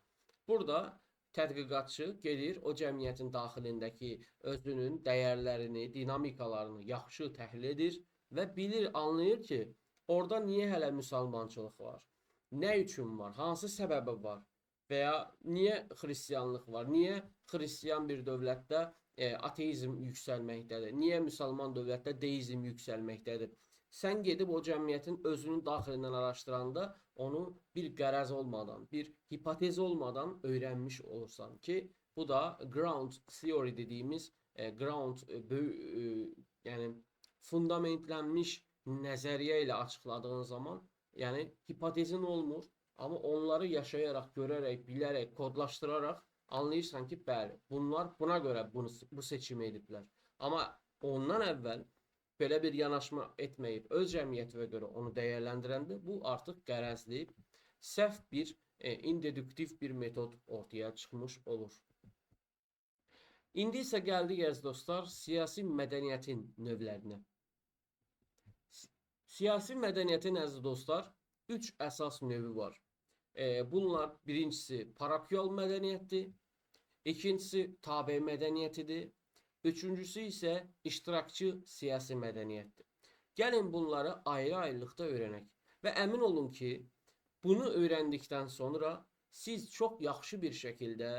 Burada tədqiqatçı gedir o cəmiyyətin daxilindəki özünün dəyərlərini, dinamikalarını yaxşı təhlil edir və bilir, anlayır ki, orada niyə hələ müsəlmançılıq var? Nə üçün var? Hansı səbəbi var? Və ya niyə xristianlıq var? Niyə xristian bir dövlətdə ateizm yüksəlməkdədir? Niyə müsəlman dövlətdə deizm yüksəlməkdədir? Sən gedib o cəmiyyətin özünün daxilindən araşdıranda onu bir qərəz olmadan, bir hipotez olmadan öyrənmiş olursan ki, bu da ground theory dediyimiz ground yəni fundamentlənmiş nəzəriyyə ilə açıqladığın zaman, yəni hipotezin olmur, amma onları yaşayaraq, görərək, bilərək, kodlaşdıraraq anlayırsan ki, bəli, bunlar buna görə bu seçimi ediblər. Amma ondan əvvəl belə bir yanaşma etməyib öz cəmiyyətinə görə onu dəyərləndirəndə bu artıq qərəzli, səhv bir indeduktiv bir metod ortaya çıxmış olur. İndi isə gəldik əziz dostlar siyasi mədəniyyətin növlərinə. Siyasi mədəniyyətin əziz dostlar 3 əsas növü var. Bunlar birincisi parokial mədəniyyətdir, ikincisi tabe mədəniyyətidir, üçüncüsü isə iştirakçı siyasi mədəniyyətdir. Gəlin bunları ayrı-ayrılıqda öyrənək və əmin olun ki, bunu öyrəndikdən sonra siz çox yaxşı bir şəkildə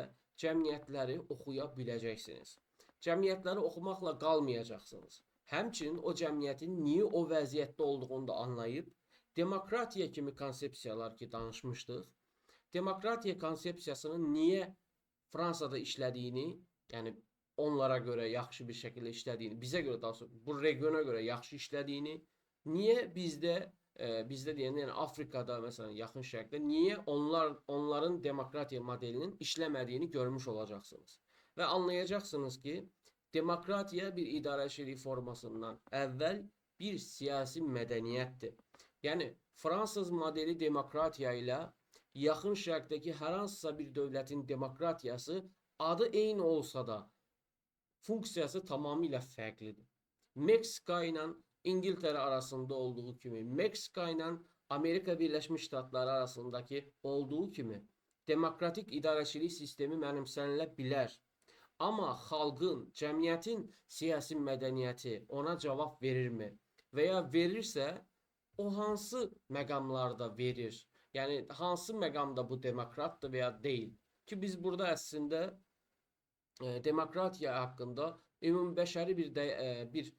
cəmiyyətləri oxuya biləcəksiniz. Cəmiyyətləri oxumaqla qalmayacaqsınız. Həmçinin o cəmiyyətin niyə o vəziyyətdə olduğunu da anlayıb, demokratiya kimi konsepsiyalar ki danışmışdıq, demokratiya konsepsiyasının niyə Fransada işlədiyini, yəni onlara görə yaxşı bir şəkildə işlədiyini, bizə görə daha sonra bu regiona görə yaxşı işlədiyini, niyə bizdə deyəndə, yəni Afrikada, məsələn, Yaxın Şərqdə niyə onların demokratiya modelinin işləmədiyini görmüş olacaqsınız. Və anlayacaqsınız ki, demokratiya bir idarəçilik formasından əvvəl bir siyasi mədəniyyətdir. Yəni Fransız modeli demokratiya ilə Yaxın Şərqdəki hər hansısa bir dövlətin demokratiyası adı eyni olsa da funksiyası tamamilə fərqlidir. Meksika ilə İngiltərə arasında olduğu kimi, Meksika ilə Amerika Birləşmiş Ştatları arasındakı olduğu kimi demokratik idarəçilik sistemi mənimsənilə bilər. Amma xalqın, cəmiyyətin siyasi mədəniyyəti ona cavab verirmi? Və ya verirsə, o hansı məqamlarda verir? Yəni, hansı məqamda bu demokratdır və ya deyil? Ki, biz burada əslində demokratiya haqqında ümumbəşəri bir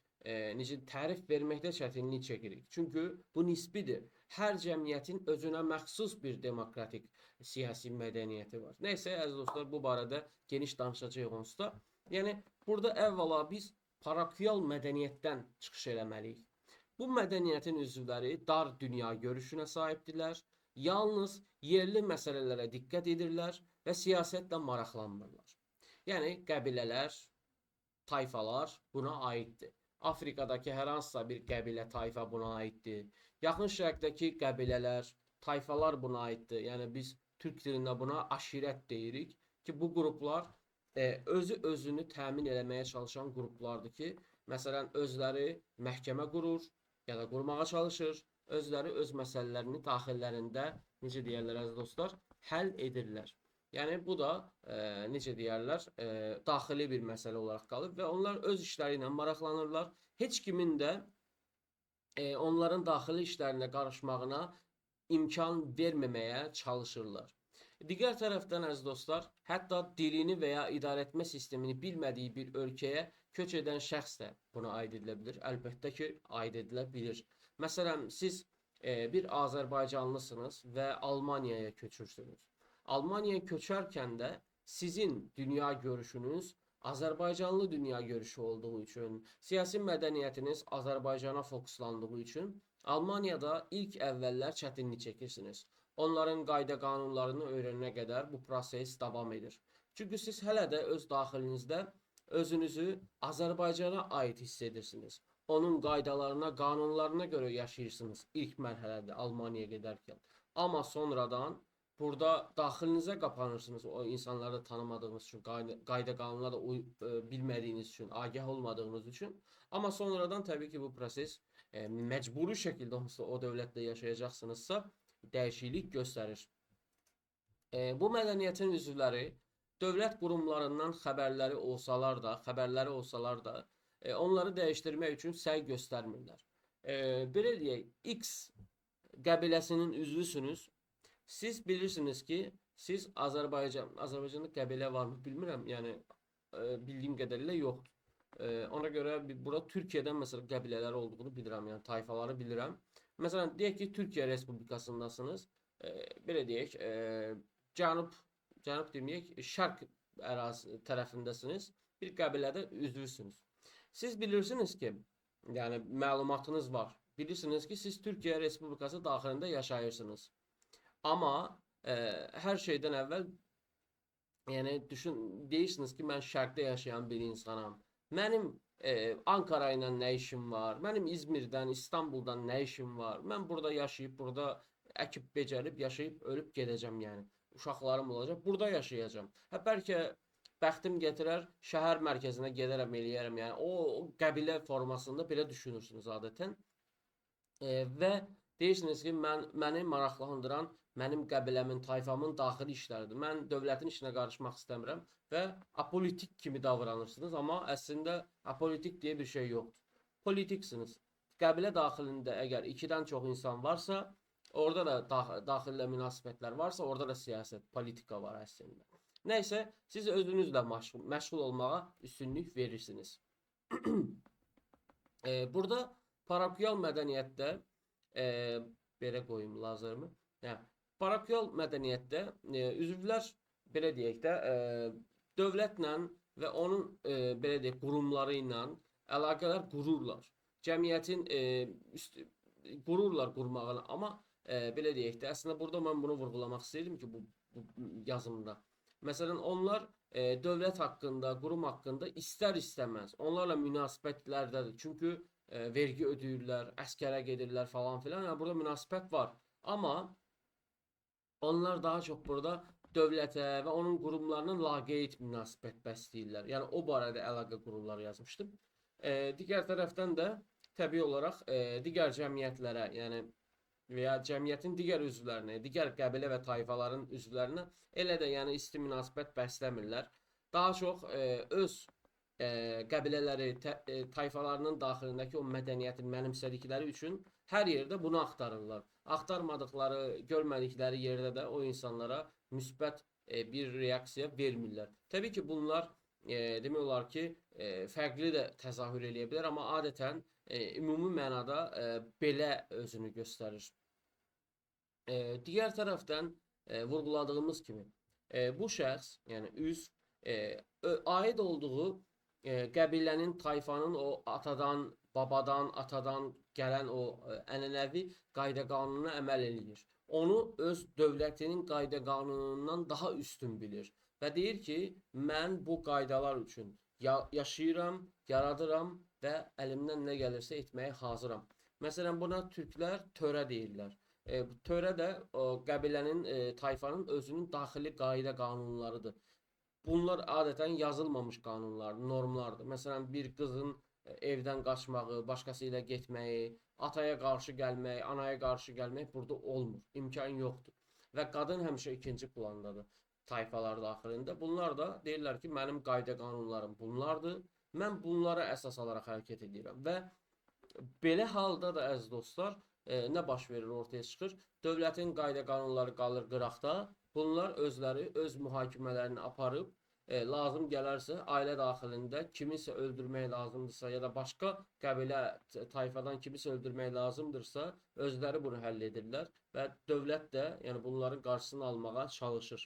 necə tərif verməkdə çətinlik çəkirik. Çünki bu nisbidir. Hər cəmiyyətin özünə məxsus bir demokratik siyasi mədəniyyəti var. Nəysə, əziz dostlar, bu barədə geniş danışacağıq onsuz da. Yəni, burada əvvəla biz parokial mədəniyyətdən çıxış eləməliyik. Bu mədəniyyətin üzvləri dar dünya görüşünə sahibdirlər, yalnız yerli məsələlərə diqqət edirlər və siyasətlə maraqlanmırlar. Yəni, qəbilələr, tayfalar buna aiddir. Afrikadakı hər hansısa bir qəbilə, tayfa buna aiddir. Yaxın Şərqdəki qəbilələr, tayfalar buna aiddir. Yəni, biz Türk dilində buna aşirət deyirik ki, bu qruplar özü özünü təmin eləməyə çalışan qruplardır ki, məsələn, özləri məhkəmə qurur ya da qurmağa çalışır, özləri öz məsələlərini daxillərində, necə deyərlər əziz dostlar, həll edirlər. Yəni bu da necə deyərlər, daxili bir məsələ olaraq qalır və onlar öz işləri ilə maraqlanırlar. Heç kimin də onların daxili işlərinə qarışmağına imkan verməməyə çalışırlar. Digər tərəfdən əziz dostlar, hətta dilini və ya idarəetmə sistemini bilmədiyi bir ölkəyə köç edən şəxs də buna aid edilə bilir. Əlbəttə ki, aid edilə bilir. Məsələn, siz bir Azərbaycanlısınız və Almaniyaya köçürsünüz. Almaniyaya köçərkən də sizin dünya görüşünüz Azərbaycanlı dünya görüşü olduğu üçün, siyasi mədəniyyətiniz Azərbaycana fokuslandığı üçün Almaniyada ilk əvvəllər çətinlik çəkirsiniz. Onların qayda qanunlarını öyrənənə qədər bu proses davam edir. Çünki siz hələ də öz daxilinizdə özünüzü Azərbaycana aid hiss edirsiniz. Onun qaydalarına, qanunlarına görə yaşayırsınız ilk mərhələdə Almaniyaya gedərkən. Amma sonradan burada daxilinizə qapanırsınız o insanları tanımadığınız üçün, qayda qanunlara da bilmədiyiniz üçün, agah olmadığınız üçün. Amma sonradan təbii ki, bu proses məcburi şəkildə onsuz da o dövlətdə yaşayacaqsınızsa, dəyişiklik göstərir. Bu mədəniyyətin üzvləri dövlət qurumlarından xəbərləri olsalar da, onları dəyişdirmək üçün səy göstərmirlər. Belə deyək, X qəbiləsinin üzvüsünüz. Siz bilirsiniz ki, siz Azərbaycanda qəbilə varmı bilmirəm, yəni bildiyim qədərilə yoxdur. Ona görə burada Türkiyədən məsələn qəbilələr olduğunu bilirəm, yəni tayfaları bilirəm. Məsələn, deyək ki, Türkiyə Respublikasındasınız. Belə deyək, cənub deməyək, şərq ərazi tərəfindəsiniz. Bir qəbilədə üzvüsünüz. Siz bilirsiniz ki, yəni məlumatınız var. Bilirsiniz ki, siz Türkiyə Respublikası daxilində yaşayırsınız. Amma hər şeydən əvvəl yəni deyirsiniz ki, mən şərqdə yaşayan bir insanam. Mənim Ankara ilə nə işim var? Mənim İzmirdən, İstanbuldan nə işim var? Mən burada yaşayıb, burada əkib becərib, yaşayıb, ölüb gedəcəm yəni. Uşaqlarım olacaq, burada yaşayacağam. Bəlkə bəxtim gətirər, şəhər mərkəzinə gedərəm, eləyərəm. Yəni o qəbilə formasında belə düşünürsünüz adətən. Və deyirsiniz ki, məni maraqlandıran mənim qəbiləmin, tayfamın daxili işləridir. Mən dövlətin işinə qarışmaq istəmirəm və apolitik kimi davranırsınız, amma əslində apolitik deyə bir şey yoxdur. Politiksiniz. Qəbilə daxilində əgər 2-dən çox insan varsa, orada da daxildə münasibətlər varsa, orada da siyasət, politika var əslində. Nəysə, siz özünüzlə məşğul olmağa üstünlük verirsiniz. Burada parokial mədəniyyətdə belə qoyum lazırmı? Yəni, parokial mədəniyyətdə üzvlər belə deyək də dövlətlə və onun belə deyək qurumları ilə əlaqələr qururlar. Cəmiyyətin qururlar qurmağını, amma belə deyək də əslində burada mən bunu vurğulamaq istəyirdim ki, bu yazımda. Məsələn, onlar dövlət haqqında, qurum haqqında istər-istəməz onlarla münasibətlərdədir. Çünki vergi ödəyirlər, əskərə gedirlər falan filan. Yəni burada münasibət var. Amma onlar daha çox burada dövlətə və onun qurumlarına laqeyd münasibət bəsləyirlər. Yəni o barədə əlaqə qururlar yazmışdım. Digər tərəfdən də təbii olaraq digər cəmiyyətlərə, yəni və ya cəmiyyətin digər üzvlərinə, digər qəbilə və tayfaların üzvlərinə elə də yəni isti münasibət bəsləmirlər. Daha çox öz qəbilələri, tayfalarının daxilindəki o mədəniyyətin mənimsədikləri üçün hər yerdə bunu axtarırlar. Axtarmadıqları, görmədikləri yerdə də o insanlara müsbət bir reaksiya vermirlər. Təbii ki, bunlar demək olar ki, fərqli də təzahür eləyə bilər, amma adətən ümumi mənada belə özünü göstərir. Digər tərəfdən vurğuladığımız kimi bu şəxs, yəni üzv, aid olduğu qəbilənin, tayfanın o atadan, babadan, atadan gələn o ənənəvi qayda qanununa əməl eləyir. Onu öz dövlətinin qayda qanunundan daha üstün bilir və deyir ki, mən bu qaydalar üçün yaşayıram, yaradıram və əlimdən nə gəlirsə etməyə hazıram. Məsələn, buna türklər törə deyirlər. Törə də o qəbilənin, tayfanın özünün daxili qayda qanunlarıdır. Bunlar adətən yazılmamış qanunlardır, normlardır. Məsələn, bir qızın evdən qaçmağı, başqası ilə getməyi, ataya qarşı gəlmək, anaya qarşı gəlmək burada olmur. İmkan yoxdur. Və qadın həmişə ikinci plandadır tayfalar daxilində. Bunlar da deyirlər ki, mənim qayda qanunlarım bunlardır. Mən bunlara əsas alaraq hərəkət edirəm və belə halda da əziz dostlar, nə baş verir, ortaya çıxır? Dövlətin qayda qanunları qalır qıraqda. Bunlar özləri öz mühakimələrini aparıb, lazım gələrsə ailə daxilində kimisə öldürmək lazımdırsa ya da başqa qəbilə tayfadan kimisə öldürmək lazımdırsa, özləri bunu həll edirlər və dövlət də yəni bunların qarşısını almağa çalışır.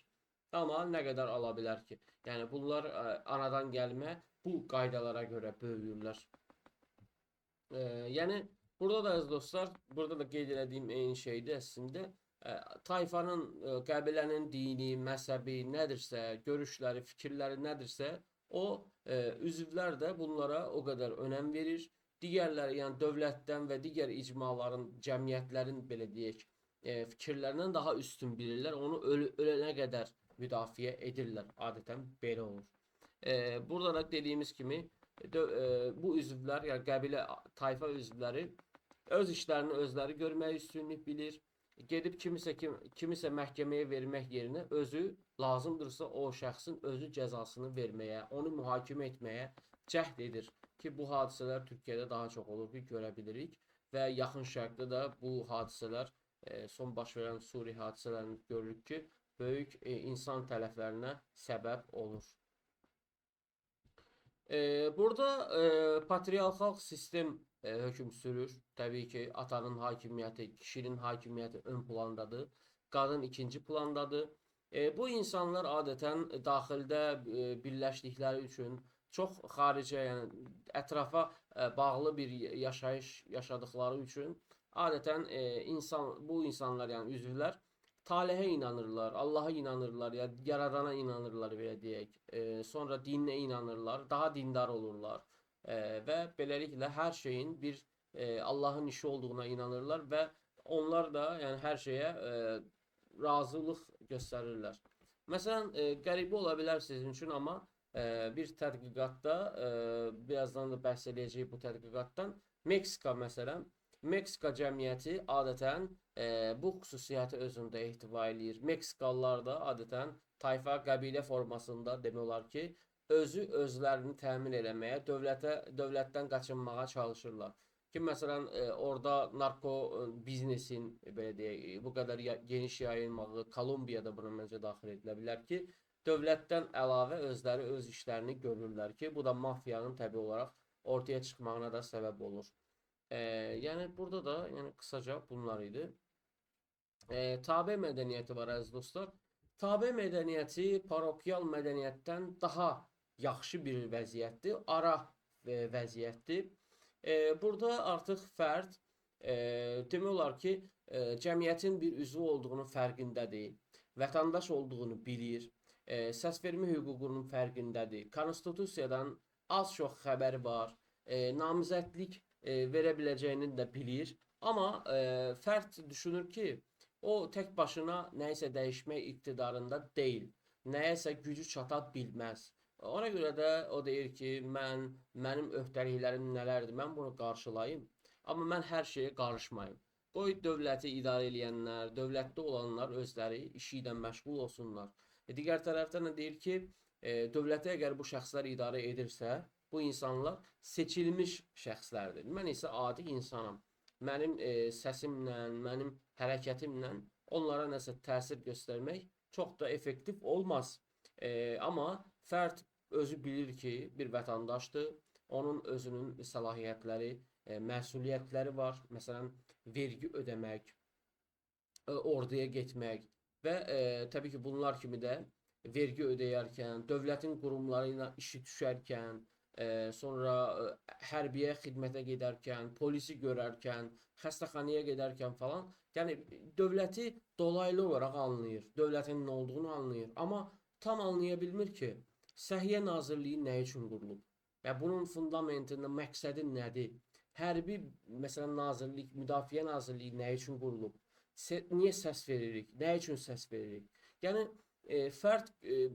Amma nə qədər ala bilər ki? Yəni bunlar anadan gəlmə bu qaydalara görə böyüyürlər. Yəni burada da əziz dostlar, burada da qeyd etdiyim eyni şeydir əslində. Tayfanın, qəbilənin dini, məzhəbi nədirsə, görüşləri, fikirləri nədirsə, o üzvlər də bunlara o qədər önəm verir. Digərləri, yəni dövlətdən və digər icmaların, cəmiyyətlərin belə deyək, fikirlərindən daha üstün bilirlər. Onu ölənə qədər müdafiə edirlər. Adətən belə olur. Burada da dediyimiz kimi bu üzvlər, yəni qəbilə, tayfa üzvləri öz işlərini özləri görməyə üstünlük bilir. Gedib kimisə məhkəməyə vermək yerinə özü lazımdırsa o şəxsin özü cəzasını verməyə, onu mühakimə etməyə cəhd edir ki, bu hadisələr Türkiyədə daha çox olur ki, görə bilirik və yaxın şərqdə də bu hadisələr, son baş verən Suriya hadisələrini görürük ki, böyük insan tələflərinə səbəb olur. Burada patriarxal sistem hökm sürür. Təbii ki, atanın hakimiyyəti, kişinin hakimiyyəti ön plandadır. Qadın ikinci plandadır. Bu insanlar adətən daxildə birləşdikləri üçün çox xaricə, yəni ətrafa bağlı bir yaşayış yaşadıkları üçün adətən bu insanlar, yəni üzvlər talihə inanırlar, Allaha inanırlar, ya yaradana inanırlar belə deyək. Sonra dininə inanırlar, daha dindar olurlar. Və beləliklə hər şeyin bir Allahın işi olduğuna inanırlar və onlar da yəni hər şeyə razılıq göstərirlər. Məsələn, qəribə ola bilər sizin üçün, amma bir tədqiqatda, birazdan da bəhs edəcəyik bu tədqiqatdan, Meksika məsələn, Meksika cəmiyyəti adətən bu xüsusiyyəti özündə ehtiva eləyir. Meksikalılar da adətən tayfa, qəbilə formasında demək olar ki, özlərini təmin eləməyə, dövlətdən qaçınmağa çalışırlar. Ki, məsələn, orada narko biznesin, belə deyək, bu qədər geniş yayılmağı, Kolumbiyada buna məncə daxil edilə bilər ki, dövlətdən əlavə özləri öz işlərini görürlər ki, bu da mafiyanın təbii olaraq ortaya çıxmağına da səbəb olur. Yəni, burada da qısaca bunlar idi. Tabe mədəniyyəti var, əziz dostlar. Tabe mədəniyyəti parokial mədəniyyətdən daha yaxşı bir vəziyyətdir, ara vəziyyətdir. Burada artıq fərd demək olar ki, cəmiyyətin bir üzvü olduğunun fərqindədir, vətəndaş olduğunu bilir, səs vermə hüququnun fərqindədir, konstitusiyadan az-çox xəbəri var, namizədlik verə biləcəyini də bilir. Amma fərd düşünür ki, o tək başına nəyisə dəyişmək iqtidarında deyil, nəyəsə gücü çata bilməz. Ona görə də o deyir ki, mənim öhdəliklərim nələrdir, mən bunu qarşılayım, amma mən hər şeyə qarışmayım. Qoy dövləti idarə edənlər, dövlətdə olanlar özləri işi ilə məşğul olsunlar. Digər tərəfdən də deyir ki, dövləti əgər bu şəxslər idarə edirsə, bu insanlar seçilmiş şəxslərdir. Mən isə adi insanam. Mənim səsimlə, mənim hərəkətimlə onlara nəsə təsir göstərmək çox da effektiv olmaz. Amma fərd özü bilir ki, bir vətəndaşdır. Onun özünün səlahiyyətləri, məsuliyyətləri var. Məsələn, vergi ödəmək, orduya getmək və təbii ki, bunlar kimi də vergi ödəyərkən, dövlətin qurumları ilə işi düşərkən, sonra hərbiyə xidmətə gedərkən, polisi görərkən, xəstəxanaya gedərkən falan, yəni dövləti dolaylı olaraq anlayır, dövlətin nə olduğunu anlayır, amma tam anlaya bilmir ki, Səhiyyə Nazirliyi nə üçün qurulub? Və bunun fundamentində məqsədi nədir? Hərbi, məsələn, nazirlik, Müdafiə Nazirliyi nə üçün qurulub? Niyə səs veririk? Nə üçün səs veririk? Yəni fərd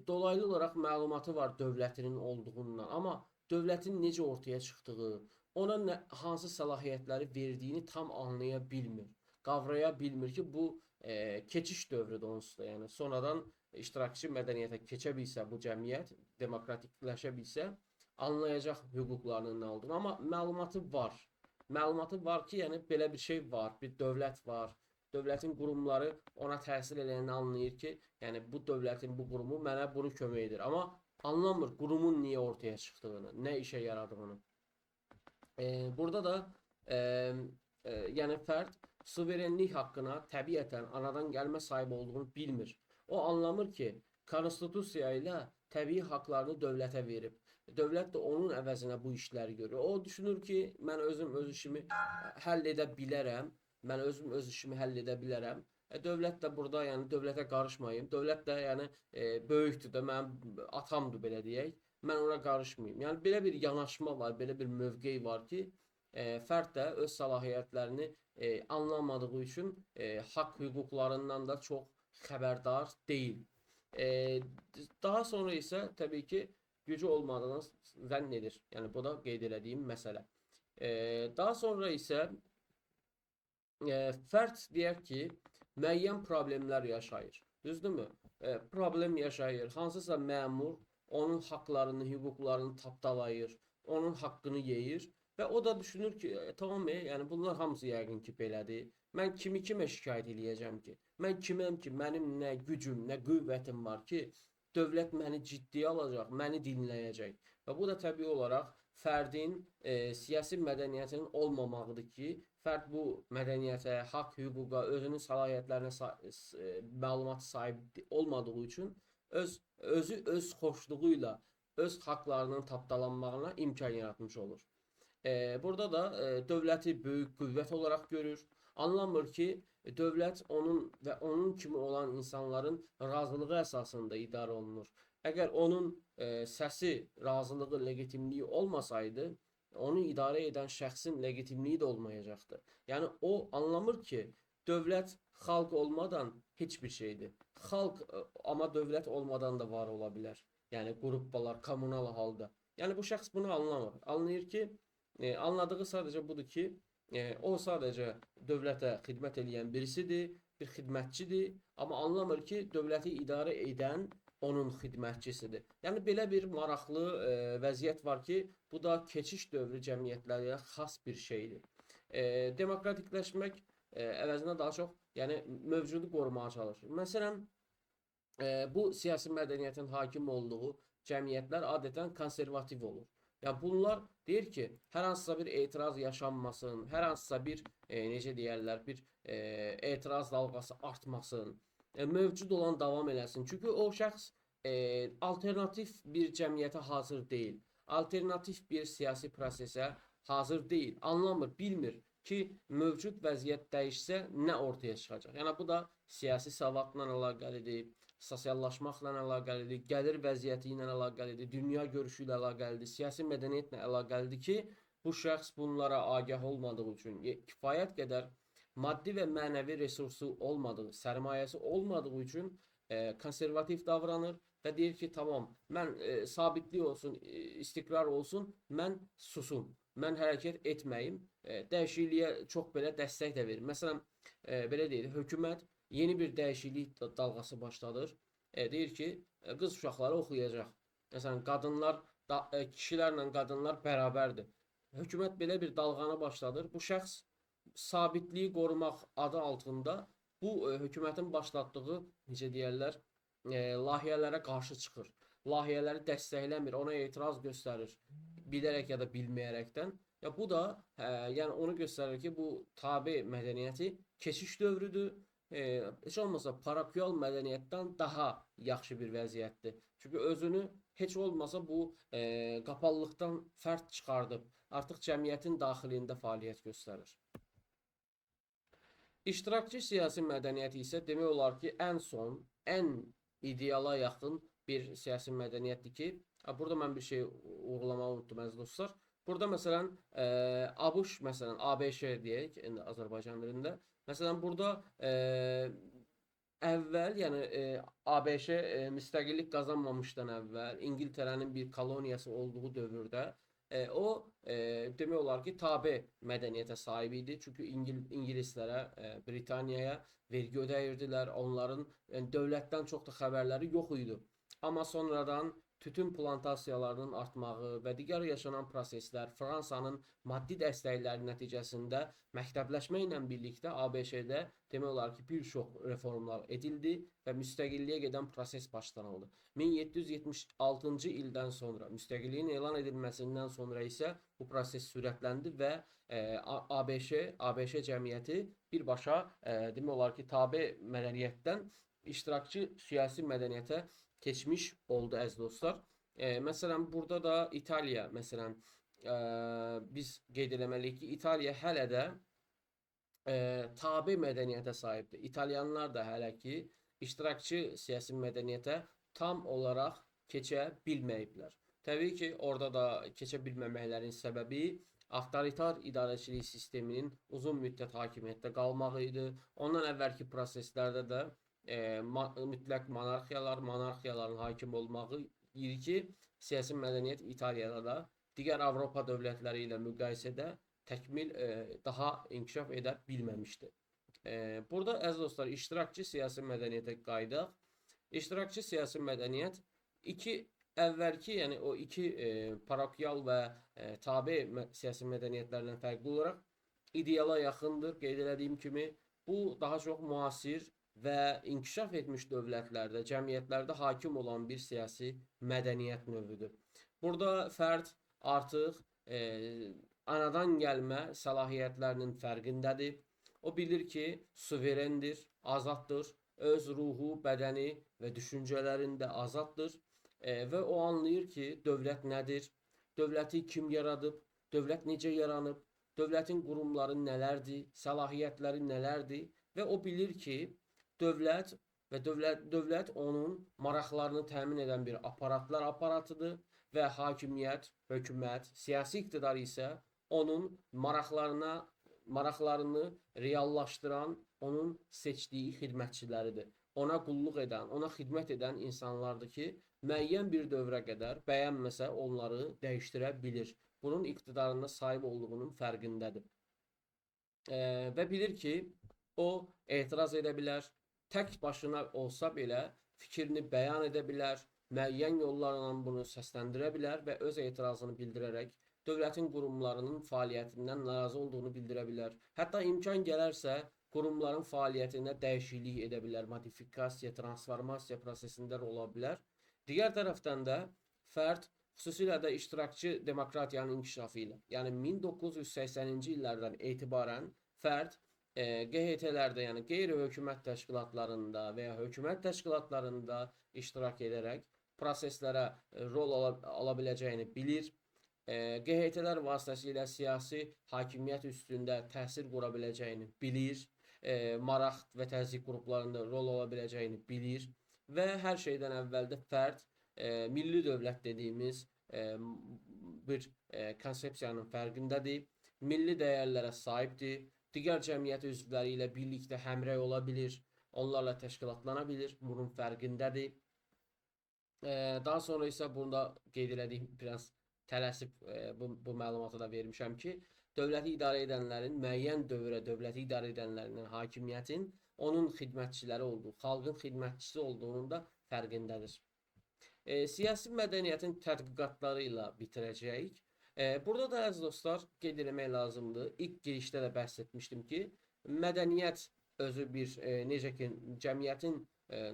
dolaylı olaraq məlumatı var dövlətinin olduğundan, amma dövlətin necə ortaya çıxdığı, ona hansı səlahiyyətləri verdiyini tam anlaya bilmir, qavraya bilmir ki, bu keçiş dövrüdür onsuz da. Yəni sonradan iştirakçı mədəniyyətə keçə bilsə bu cəmiyyət, demokratikləşə bilsə, anlayacaq hüquqlarının nə olduğunu. Amma məlumatı var. Məlumatı var ki, yəni belə bir şey var, bir dövlət var. Dövlətin qurumları ona təsir edəni anlayır ki, yəni bu dövlətin bu qurumu mənə bunu kömək edir. Amma anlamır qurumun niyə ortaya çıxdığını, nə işə yaradığını. Burada da yəni fərd suverenlik haqqına təbiətən anadan gəlmə sahib olduğunu bilmir. O anlamır ki, konstitusiya ilə təbii haqlarını dövlətə verib. Dövlət də onun əvəzinə bu işləri görür. O düşünür ki, mən özüm öz işimi həll edə bilərəm. Mən özüm öz işimi həll edə bilərəm. Dövlət də burada, yəni dövlətə qarışmayım. Dövlət də yəni böyükdür də, mənim atamdır belə deyək. Mən ona qarışmayım. Yəni belə bir yanaşma var, belə bir mövqey var ki, fərd də öz səlahiyyətlərini anlamadığı üçün haqq hüquqlarından da çox xəbərdar deyil. Daha sonra isə təbii ki, gücü olmadığını zənn edir. Yəni bu da qeyd elədiyim məsələ. Daha sonra isə fərd deyək ki, müəyyən problemlər yaşayır. Düzdürmü? Problem yaşayır. Hansısa məmur onun haqlarını, hüquqlarını tapdalayır, onun haqqını yeyir və o da düşünür ki, tamam, yəni bunlar hamısı yəqin ki, belədir. Mən kimi kimə şikayət eləyəcəm ki? Mən kiməm ki, mənim nə gücüm, nə qüvvətim var ki, dövlət məni ciddiyə alacaq, məni dinləyəcək. Və bu da təbii olaraq fərdin siyasi mədəniyyətinin olmamağıdır ki, fərd bu mədəniyyətə, haqq, hüquqa, özünün səlahiyyətlərinə məlumat sahib olmadığı üçün özü öz xoşluğu ilə öz haqlarının tapdalanmağına imkan yaratmış olur. Burada da dövləti böyük qüvvət olaraq görür. Anlamır ki, dövlət onun və onun kimi olan insanların razılığı əsasında idarə olunur. Əgər onun səsi, razılığı, legitimliyi olmasaydı, onu idarə edən şəxsin legitimliyi də olmayacaqdı. Yəni o anlamır ki, dövlət xalq olmadan heç bir şeydir. Xalq amma dövlət olmadan da var ola bilər. Yəni qruplar, kommunal halda. Yəni bu şəxs bunu anlamır. Anlayır ki, anladığı sadəcə budur ki, o sadəcə dövlətə xidmət edən birisidir, bir xidmətçidir, amma anlamır ki, dövləti idarə edən onun xidmətçisidir. Yəni belə bir maraqlı vəziyyət var ki, bu da keçiş dövrü cəmiyyətlərə xas bir şeydir. Demokratikləşmək əvəzinə daha çox yəni mövcudu qorumağa çalışır. Məsələn, bu siyasi mədəniyyətin hakim olduğu cəmiyyətlər adətən konservativ olur. Yəni bunlar deyir ki, hər hansısa bir etiraz yaşanmasın, hər hansısa bir necə deyərlər, bir etiraz dalğası artmasın, mövcud olan davam eləsin. Çünki o şəxs alternativ bir cəmiyyətə hazır deyil. Alternativ bir siyasi prosesə hazır deyil. Anlamır, bilmir ki, mövcud vəziyyət dəyişsə nə ortaya çıxacaq. Yəni bu da siyasi savadla əlaqəlidir, sosiallaşmaqla əlaqəlidir, gəlir vəziyyəti ilə əlaqəlidir, dünya görüşü ilə əlaqəlidir, siyasi mədəniyyətlə əlaqəlidir ki, bu şəxs bunlara agah olmadığı üçün, kifayət qədər maddi və mənəvi resursu olmadığı, sərmayəsi olmadığı üçün konservativ davranır və deyir ki, tamam, mən sabitlik olsun, istiqrar olsun, mən susum, mən hərəkət etməyim, dəyişikliyə çox belə dəstək də verir. Məsələn, belə deyir, hökumət yeni bir dəyişiklik dalğası başladır. Deyir ki, qız uşaqları oxuyacaq. Məsələn, qadınlar, kişilərlə qadınlar bərabərdir. Hökumət belə bir dalğanı başladır. Bu şəxs sabitliyi qorumaq adı altında bu hökumətin başlatdığı, necə deyərlər, layihələrə qarşı çıxır. Layihələri dəstəkləmir, ona etiraz göstərir, bilərək ya da bilməyərəkdən. Ya bu da yəni onu göstərir ki, bu tabe mədəniyyəti keçiş dövrüdür. Heç olmasa parokial mədəniyyətdən daha yaxşı bir vəziyyətdir. Çünki özünü heç olmasa bu qapalıqdan fərd çıxardıb, artıq cəmiyyətin daxilində fəaliyyət göstərir. İştirakçı siyasi mədəniyyət isə demək olar ki, ən son, ən ideala yaxın bir siyasi mədəniyyətdir ki, burada mən bir şey vurğulamağı unutdum əziz dostlar. Burada məsələn ABŞ məsələn ABŞ deyək, indi Azərbaycan dilində. Məsələn burada əvvəl, yəni ABŞ müstəqillik qazanmamışdan əvvəl İngiltərənin bir koloniyası olduğu dövrdə o demək olar ki, tabe mədəniyyətə sahib idi. Çünki İngilislərə, Britaniyaya vergi ödəyirdilər. Onların dövlətdən çox da xəbərləri yox idi. Amma sonradan tütün plantasiyalarının artmağı və digər yaşanan proseslər, Fransanın maddi dəstəkləri nəticəsində məktəbləşmə ilə birlikdə ABŞ-də demək olar ki, bir çox reformlar edildi və müstəqilliyə gedən proses başlanıldı. 1776-cı ildən sonra, müstəqilliyin elan edilməsindən sonra isə bu proses sürətləndi və ABŞ cəmiyyəti birbaşa demək olar ki, tabe mədəniyyətdən iştirakçı siyasi mədəniyyətə keçmiş oldu əziz dostlar. Məsələn burada da İtaliya, məsələn biz qeyd eləməliyik ki, İtaliya hələ də tabe mədəniyyətə sahibdir. İtalyanlar da hələ ki iştirakçı siyasi mədəniyyətə tam olaraq keçə bilməyiblər. Təbii ki, orada da keçə bilməməklərin səbəbi avtoritar idarəçilik sisteminin uzun müddət hakimiyyətdə qalmağı idi. Ondan əvvəlki proseslərdə də mütləq monarxiyaların hakim olmağı idi ki, siyasi mədəniyyət İtaliyada da digər Avropa dövlətləri ilə müqayisədə təkmil daha inkişaf edə bilməmişdi. Burada əziz dostlar, iştirakçı siyasi mədəniyyətə qayıdaq. İştirakçı siyasi mədəniyyət əvvəlki, yəni o iki parokial və tabe siyasi mədəniyyətlərdən fərqli olaraq ideala yaxındır. Qeyd elədiyim kimi, bu daha çox müasir və inkişaf etmiş dövlətlərdə, cəmiyyətlərdə hakim olan bir siyasi mədəniyyət növüdür. Burada fərd artıq anadan gəlmə səlahiyyətlərinin fərqindədir. O bilir ki, suverendir, azaddır, öz ruhu, bədəni və düşüncələrində azaddır və o anlayır ki, dövlət nədir, dövləti kim yaradıb, dövlət necə yaranıb, dövlətin qurumları nələrdir, səlahiyyətləri nələrdir və o bilir ki, dövlət və dövlət onun maraqlarını təmin edən bir aparatıdır və hakimiyyət, hökumət, siyasi iqtidar isə onun maraqlarını reallaşdıran, onun seçdiyi xidmətçiləridir. Ona qulluq edən, ona xidmət edən insanlardır ki, müəyyən bir dövrə qədər bəyənməsə onları dəyişdirə bilir. Bunun iqtidarına sahib olduğunun fərqindədir. Və bilir ki, o etiraz edə bilər, tək başına olsa belə fikrini bəyan edə bilər, müəyyən yollarla bunu səsləndirə bilər və öz etirazını bildirərək dövlətin qurumlarının fəaliyyətindən narazı olduğunu bildirə bilər. Hətta imkan gələrsə qurumların fəaliyyətinə dəyişiklik edə bilər, modifikasiya, transformasiya prosesində ola bilər. Digər tərəfdən də fərd xüsusilə də iştirakçı demokratiyanın inkişafı ilə, yəni 1980-ci illərdən etibarən fərd QHT-lərdə, yəni qeyri-hökumət təşkilatlarında və ya hökumət təşkilatlarında iştirak edərək proseslərə rol ala biləcəyini bilir. QHT-lər vasitəsilə siyasi hakimiyyət üstündə təsir qura biləcəyini bilir. Maraq və təzyiq qruplarında rol ala biləcəyini bilir. Və hər şeydən əvvəldə fərd milli dövlət dediyimiz bir konsepsiyanın fərqindədir. Milli dəyərlərə sahibdir. Digər cəmiyyət üzvləri ilə birlikdə həmrəy ola bilir, onlarla təşkilatlana bilir, bunun fərqindədir. Daha sonra isə burada qeyd elədiyim biraz tələsib bu məlumatı da vermişəm ki, dövləti idarə edənlərin müəyyən dövrə dövləti idarə edənlərinin hakimiyyətin onun xidmətçiləri olduğu, xalqın xidmətçisi olduğunun da fərqindədir. Siyasi mədəniyyətin tədqiqatları ilə bitirəcəyik. Burada da əziz dostlar qeyd eləmək lazımdır. İlk girişdə də bəhs etmişdim ki, mədəniyyət özü bir necə ki cəmiyyətin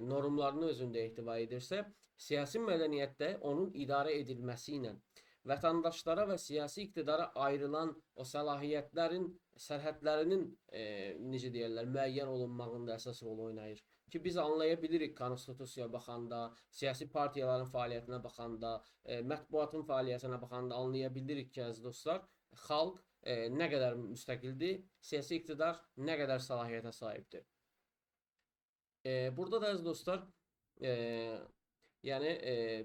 normlarını özündə ehtiva edirsə, siyasi mədəniyyətdə onun idarə edilməsi ilə vətəndaşlara və siyasi iqtidara ayrılan o səlahiyyətlərin sərhədlərinin necə deyirlər, müəyyən olunmağında əsas rol oynayır. Ki biz anlaya bilirik konstitusiyaya baxanda, siyasi partiyaların fəaliyyətinə baxanda, mətbuatın fəaliyyətinə baxanda anlaya bilirik ki, əziz dostlar, xalq nə qədər müstəqildir, siyasi iqtidar nə qədər səlahiyyətə sahibdir. Burada da əziz dostlar, yəni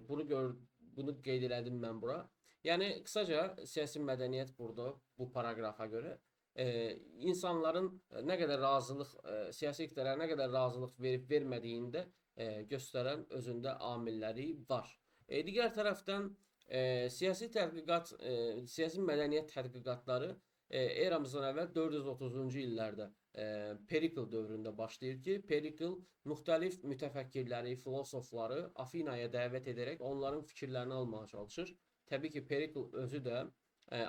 bunu qeyd elədim mən bura. Yəni qısaca siyasi mədəniyyət burada bu paragrafa görə insanların nə qədər razılıq siyasi iqtidara nə qədər razılıq verib vermədiyində göstərən özündə amilləri var. Digər tərəfdən siyasi mədəniyyət tədqiqatları eramızdan əvvəl 430-cu illərdə Perikl dövründə başlayır ki, Perikl müxtəlif mütəfəkkirləri, filosofları Afinaya dəvət edərək onların fikirlərini almağa çalışır. Təbii ki, Perikl özü də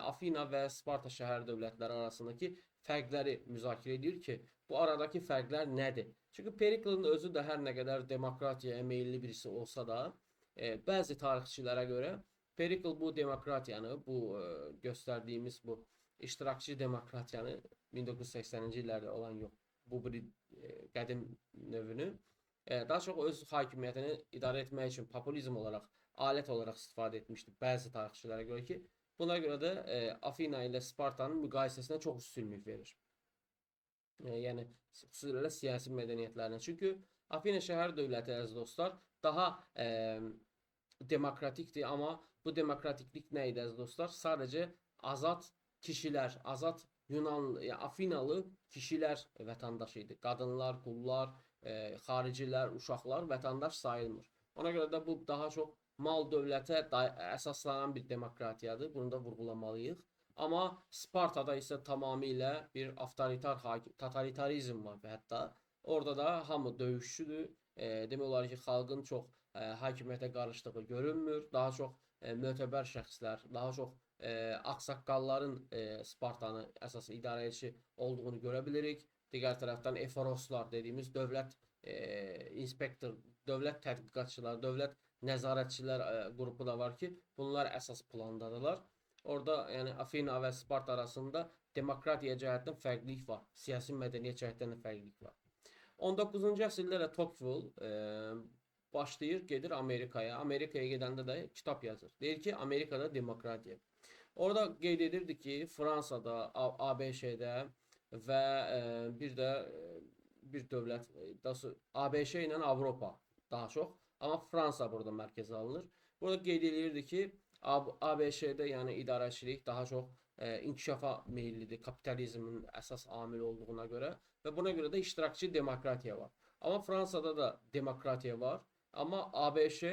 Afina və Sparta şəhər dövlətləri arasındakı fərqləri müzakirə edir ki, bu aradakı fərqlər nədir? Çünki Periklin özü də hər nə qədər demokratiyaya meyilli birisi olsa da, bəzi tarixçilərə görə Perikl bu demokratiyanı, bu göstərdiyimiz bu iştirakçı demokratiyanı 1980-ci illərdə olan yox, bu bir qədim növünü daha çox öz hakimiyyətini idarə etmək üçün populizm olaraq, alət olaraq istifadə etmişdi bəzi tarixçilərə görə ki, buna görə də Afina ilə Spartanın müqayisəsinə çox üstünlük verir. Yəni xüsusilə siyasi mədəniyyətlərinə. Çünki Afina şəhər dövləti, əziz dostlar, daha demokratikdir, amma bu demokratiklik nə idi, əziz dostlar? Sadəcə azad kişilər, azad Yunan, Afinalı kişilər vətəndaş idi. Qadınlar, qullar, xaricilər, uşaqlar vətəndaş sayılmır. Ona görə də bu daha çox mal dövlətə əsaslanan bir demokratiyadır. Bunu da vurğulamalıyıq. Amma Spartada isə tamamilə bir avtoritar, totalitarizm var və hətta orada da hamı döyüşçüdür. Demək olar ki, xalqın çox hakimiyyətə qarışdığı görünmür. Daha çox mötəbər şəxslər, daha çox ağsaqqalların Spartanı əsas idarəçi olduğunu görə bilirik. Digər tərəfdən Eforoslar dediyimiz dövlət inspektor, dövlət tədqiqatçılar, dövlət nəzarətçilər qrupu da var ki, bunlar əsas plandadırlar. Orada yəni Afina və Sparta arasında demokratiya cəhətdən fərqlilik var. Siyasi mədəniyyət cəhətdən də fərqlilik var. 19-cu əsrdə də Tocqueville başlayır, gedir Amerikaya. Amerikaya gedəndə də kitab yazır. Deyir ki, Amerikada demokratiya. Orada qeyd edirdi ki, Fransada, ABŞ-də və bir də bir dövlət, ABŞ ilə Avropa daha çox, amma Fransa burada mərkəzə alınır. Burada qeyd edirdi ki, ABŞ-də yəni idarəçilik daha çox inkişafa meyillidir, kapitalizmin əsas amili olduğuna görə və buna görə də iştirakçı demokratiya var. Amma Fransada da demokratiya var, amma ABŞ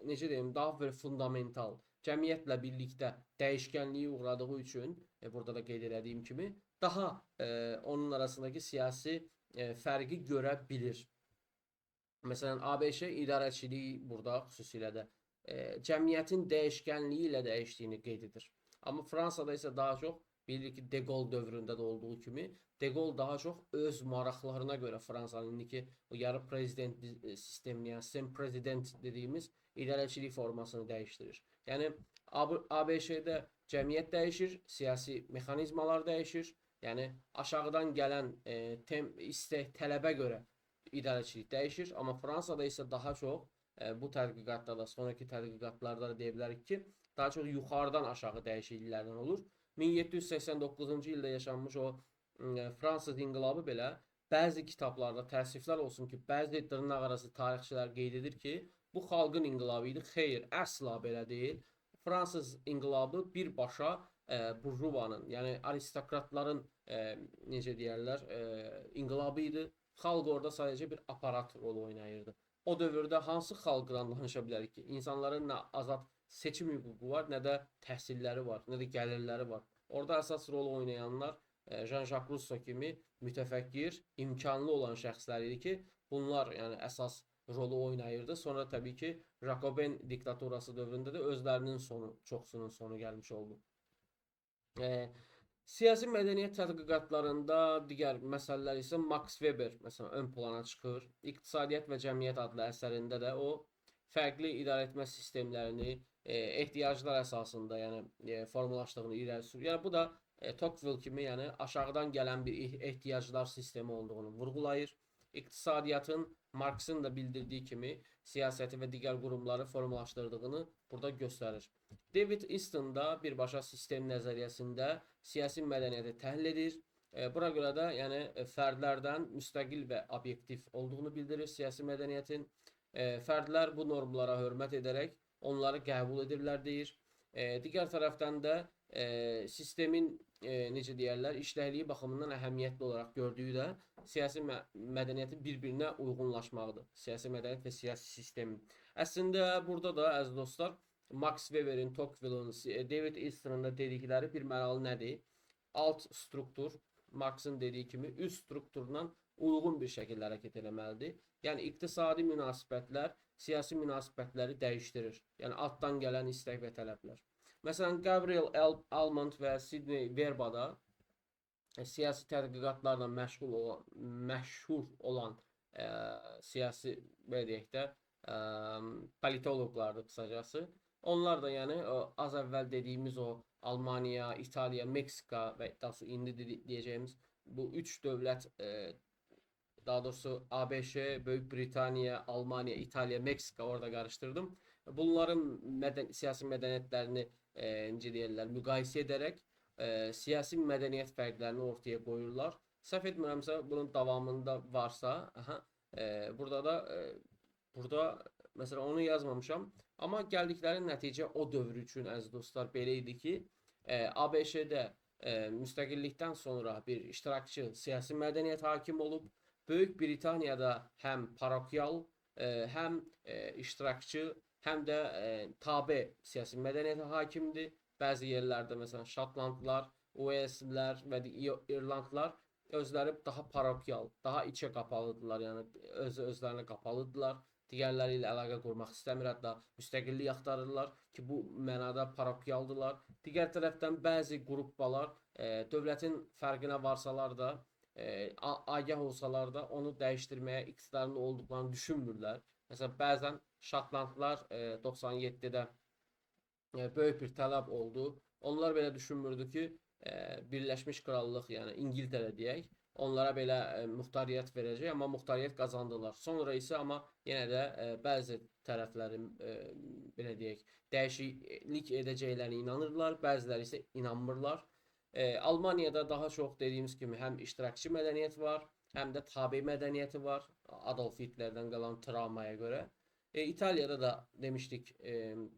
necə deyim, daha bir fundamental, cəmiyyətlə birlikdə dəyişkənliyi uğradığı üçün, burada da qeyd etdiyim kimi, daha onun arasındakı siyasi fərqi görə bilir. Məsələn, ABŞ idarəçiliyi burada xüsusilə də cəmiyyətin dəyişkənliyi ilə dəyişdiyini qeyd edir. Amma Fransada isə daha çox bilir ki, De Gaulle dövründə də olduğu kimi, De Gaulle daha çox öz maraqlarına görə Fransanın indiki o yarı prezident sistemini, yəni sem-prezident dediyimiz idarəçilik formasını dəyişdirir. Yəni ABŞ-də cəmiyyət dəyişir, siyasi mexanizmalar dəyişir. Yəni aşağıdan gələn istək, tələbə görə idarəçilik dəyişir. Amma Fransada isə daha çox bu tədqiqatda da, sonraki tədqiqatlarda da deyə bilərik ki, daha çox yuxarıdan aşağı dəyişikliklərdən olur. 1789-cu ildə yaşanmış o Fransız inqilabı belə bəzi kitablarda təəssüflər olsun ki, bəzi dırnaq arası tarixçilər qeyd edir ki, bu xalqın inqilabı idi. Xeyr, əsla belə deyil. Fransız inqilabı birbaşa burjuvanın, yəni aristokratların necə deyərlər, inqilabı idi. Xalq orada sadəcə bir aparat rolu oynayırdı. O dövrdə hansı xalqdan danışa bilərik ki, insanların nə azad seçim hüququ var, nə də təhsilləri var, nə də gəlirləri var. Orada əsas rol oynayanlar Jean-Jacques Rousseau kimi mütəfəkkir, imkanlı olan şəxslər idi ki, bunlar yəni əsas rolu oynayırdı. Sonra təbii ki, Jacoben diktaturası dövründə də özlərinin çoxsunun sonu gəlmiş oldu. Siyasi mədəniyyət tədqiqatlarında digər məsələlər isə Max Weber məsələn ön plana çıxır. İqtisadiyyat və Cəmiyyət adlı əsərində də o fərqli idarəetmə sistemlərini ehtiyaclar əsasında, yəni formalaşdığını irəli sürür. Yəni bu da Tocqueville kimi, yəni aşağıdan gələn bir ehtiyaclar sistemi olduğunu vurğulayır. İqtisadiyyatın Marxın da bildirdiyi kimi siyasəti və digər qurumları formalaşdırdığını burada göstərir. David Easton da birbaşa sistem nəzəriyyəsində siyasi mədəniyyəti təhlil edir. Buna görə də yəni fərdlərdən müstəqil və obyektiv olduğunu bildirir siyasi mədəniyyətin. Fərdlər bu normlara hörmət edərək onları qəbul edirlər deyir. Digər tərəfdən də sistemin necə deyərlər, işləkliyi baxımından əhəmiyyətli olaraq gördüyü də siyasi mədəniyyətin bir-birinə uyğunlaşmağıdır. Siyasi mədəniyyət və siyasi sistemin. Əslində burada da əziz dostlar, Max Weber'in, Tocqueville'in, David Easter'ın da dedikləri bir mənalı nədir? Alt struktur, Marx'ın dediyi kimi üst strukturla uyğun bir şəkildə hərəkət etməlidir. Yəni iqtisadi münasibətlər siyasi münasibətləri dəyişdirir. Yəni altdan gələn istək və tələblər. Məsələn, Gabriel Almond və Sidney Verbada siyasi tədqiqatlarla məşhur olan siyasi belə deyək də politoloqlardır qısacası. Onlar da yəni az əvvəl dediyimiz o Almaniya, İtaliya, Meksika və daha doğrusu indi deyəcəyimiz bu üç dövlət, daha doğrusu ABŞ, Böyük Britaniya, Almaniya, İtaliya, Meksika orada qarışdırdım. Bunların siyasi mədəniyyətlərini necə deyirlər, müqayisə edərək siyasi mədəniyyət fərqlərini ortaya qoyurlar. Səhv etmirəmsə bunun davamında varsa, burada məsələn onu yazmamışam. Amma gəldikləri nəticə o dövr üçün əziz dostlar belə idi ki, ABŞ-də müstəqillikdən sonra bir iştirakçı siyasi mədəniyyət hakim olub. Böyük Britaniyada həm parokial, həm iştirakçı, həm də tabe siyasi mədəniyyətə hakimdir. Bəzi yerlərdə məsələn Şotlandlılar, Uelslilər və İrlandlılar özləri daha parokial, daha içə qapalıdırlar. Yəni özlərinə qapalıdırlar. Digərləri ilə əlaqə qurmaq istəmir, hətta müstəqillik axtarırlar ki, bu mənada parokialdılar. Digər tərəfdən bəzi qruplar dövlətin fərqinə varsalar da, agah olsalar da onu dəyişdirməyə iqtidarlı olduqlarını düşünmürlər. Məsələn, bəzən Şotlandlılar 97-də böyük bir tələb oldu. Onlar belə düşünmürdü ki, Birləşmiş Krallıq, yəni İngiltərə deyək, onlara belə muxtariyyət verəcək, amma muxtariyyət qazandılar. Sonra isə amma yenə də bəzi tərəflərin belə deyək, dəyişiklik edəcəklərinə inanırlar, bəziləri isə inanmırlar. Almaniyada daha çox dediyimiz kimi həm iştirakçı mədəniyyət var, həm də tabe mədəniyyəti var, Adolf Hitlerdən qalan travmaya görə. İtaliyada da demişdik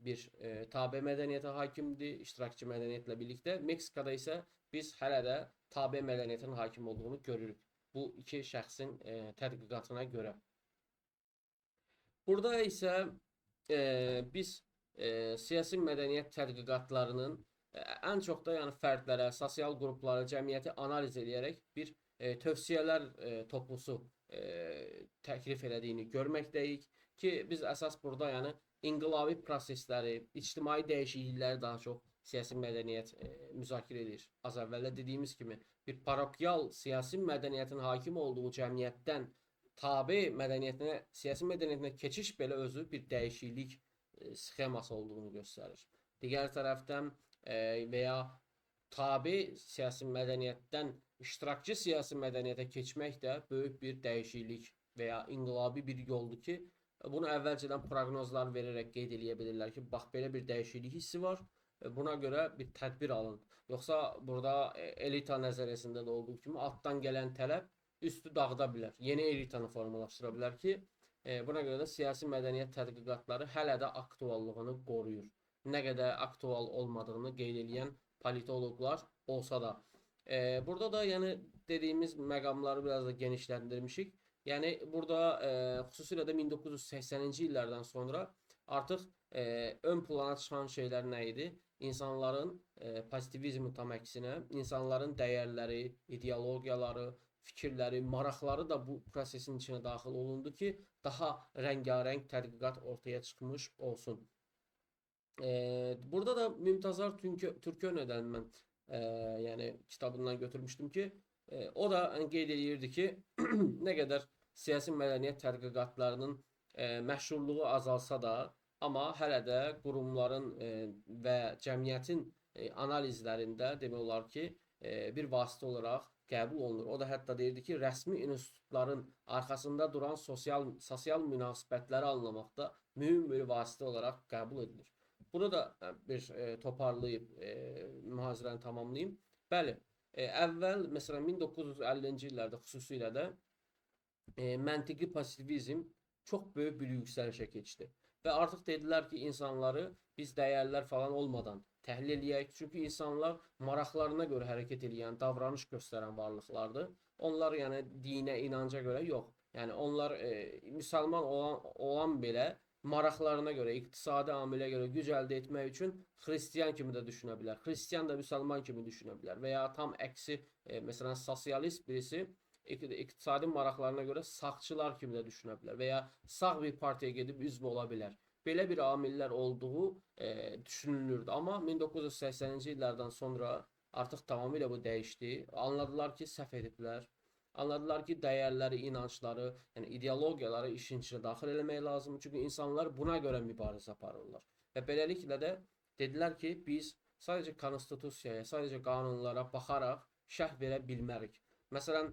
bir tabe mədəniyyəti hakimdir, iştirakçı mədəniyyətlə birlikdə. Meksikada isə biz hələ də tabe mədəniyyətin hakim olduğunu görürük. Bu iki şəxsin tədqiqatına görə. Burada isə biz siyasi mədəniyyət tədqiqatlarının ən çox da yəni fərdlərə, sosial qruplara, cəmiyyəti analiz edərək bir tövsiyələr toplusu təklif elədiyini görməkdəyik ki, biz əsas burada yəni inqilabi prosesləri, ictimai dəyişiklikləri daha çox siyasi mədəniyyət müzakirə edir. Az əvvəl də dediyimiz kimi bir parokial siyasi mədəniyyətin hakim olduğu cəmiyyətdən tabe mədəniyyətinə, siyasi mədəniyyətinə keçiş belə özü bir dəyişiklik sxeması olduğunu göstərir. Digər tərəfdən və ya tabe siyasi mədəniyyətdən iştirakçı siyasi mədəniyyətə keçmək də böyük bir dəyişiklik və ya inqilabi bir yoldur ki, bunu əvvəlcədən proqnozlar verərək qeyd edə bilirlər ki, bax belə bir dəyişiklik hissi var. Buna görə bir tədbir alın. Yoxsa burada elita nəzəriyyəsində də olduğu kimi altdan gələn tələb üstü dağıda bilər. Yeni elitanı formalaşdıra bilər ki, buna görə də siyasi mədəniyyət tədqiqatları hələ də aktuallığını qoruyur. Nə qədər aktual olmadığını qeyd edən politoloqlar olsa da. Burada da yəni dediyimiz məqamları biraz da genişləndirmişik. Yəni burada xüsusilə də 1980-ci illərdən sonra artıq ön plana çıxan şeylər nə idi? İnsanların pozitivizmin tam əksinə, insanların dəyərləri, ideologiyaları, fikirləri, maraqları da bu prosesin içinə daxil olundu ki, daha rəngarəng tədqiqat ortaya çıxmış olsun. Burada da Mümtazar Türkönədən mən yəni kitabından götürmüşdüm ki, o da qeyd edirdi ki, nə qədər siyasi mədəniyyət tədqiqatlarının məşhurluğu azalsa da, amma hələ də qurumların və cəmiyyətin analizlərində demək olar ki, bir vasitə olaraq qəbul olunur. O da hətta deyirdi ki, rəsmi institutların arxasında duran sosial münasibətləri anlamaqda mühüm bir vasitə olaraq qəbul edilir. Bunu da bir toparlayıb mühazirəni tamamlayayım. Bəli, əvvəl məsələn 1950-ci illərdə xüsusilə də məntiqi pozitivizm çox böyük bir yüksəlişə keçdi. Və artıq dedilər ki, insanları biz dəyərlər falan olmadan təhlil eləyək. Çünki insanlar maraqlarına görə hərəkət edən, davranış göstərən varlıqlardır. Onlar yəni dinə, inanca görə yox. Yəni onlar müsəlman olan belə maraqlarına görə, iqtisadi amilə görə güc əldə etmək üçün xristian kimi də düşünə bilər. Xristian da müsəlman kimi düşünə bilər və ya tam əksi, məsələn, sosialist birisi iqtisadi maraqlarına görə sağçılar kimi də düşünə bilər və ya sağ bir partiyaya gedib üzv ola bilər. Belə bir amillər olduğu düşünülürdü. Amma 1980-ci illərdən sonra artıq tamamilə bu dəyişdi. Anladılar ki, səhv ediblər. Anladılar ki, dəyərləri, inancları, yəni ideologiyaları işin içinə daxil eləmək lazımdır. Çünki insanlar buna görə mübarizə aparırlar. Və beləliklə də dedilər ki, biz sadəcə konstitusiyaya, sadəcə qanunlara baxaraq şərh verə bilmərik. Məsələn,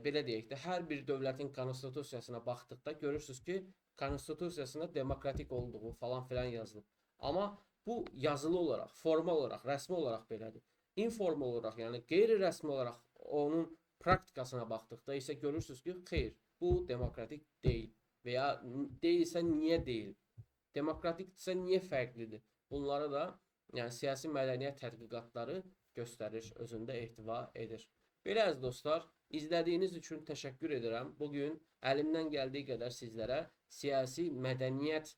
belə deyək də, hər bir dövlətin konstitusiyasına baxdıqda görürsüz ki, konstitusiyasında demokratik olduğu falan filan yazılıb. Amma bu yazılı olaraq, formal olaraq, rəsmi olaraq belədir. İnformal olaraq, yəni qeyri-rəsmi olaraq onun praktikasına baxdıqda isə görürsüz ki, xeyr, bu demokratik deyil və ya deyilsə niyə deyil? Demokratikdirsə niyə fərqlidir? Bunları da yəni siyasi mədəniyyət tədqiqatları göstərir, özündə ehtiva edir. Belə əziz dostlar, izlədiyiniz üçün təşəkkür edirəm. Bugün əlimdən gəldiyi qədər sizlərə siyasi mədəniyyət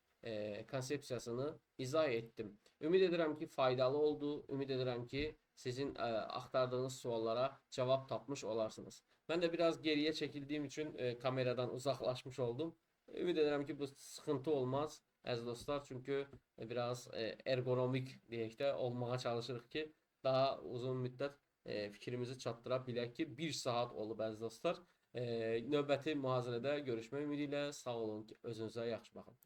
konsepsiyasını izah etdim. Ümid edirəm ki, faydalı oldu. Ümid edirəm ki, sizin axtardığınız suallara cavab tapmış olarsınız. Mən də biraz geriyə çəkildiyim üçün kameradan uzaqlaşmış oldum. Ümid edirəm ki, bu sıxıntı olmaz əziz dostlar. Çünki biraz ergonomik deyək də olmağa çalışırıq ki, daha uzun müddət fikrimizi çatdıra bilək ki, 1 saat olub əziz dostlar. Növbəti mühazirədə görüşmək ümidi ilə sağ olun, özünüzə yaxşı baxın.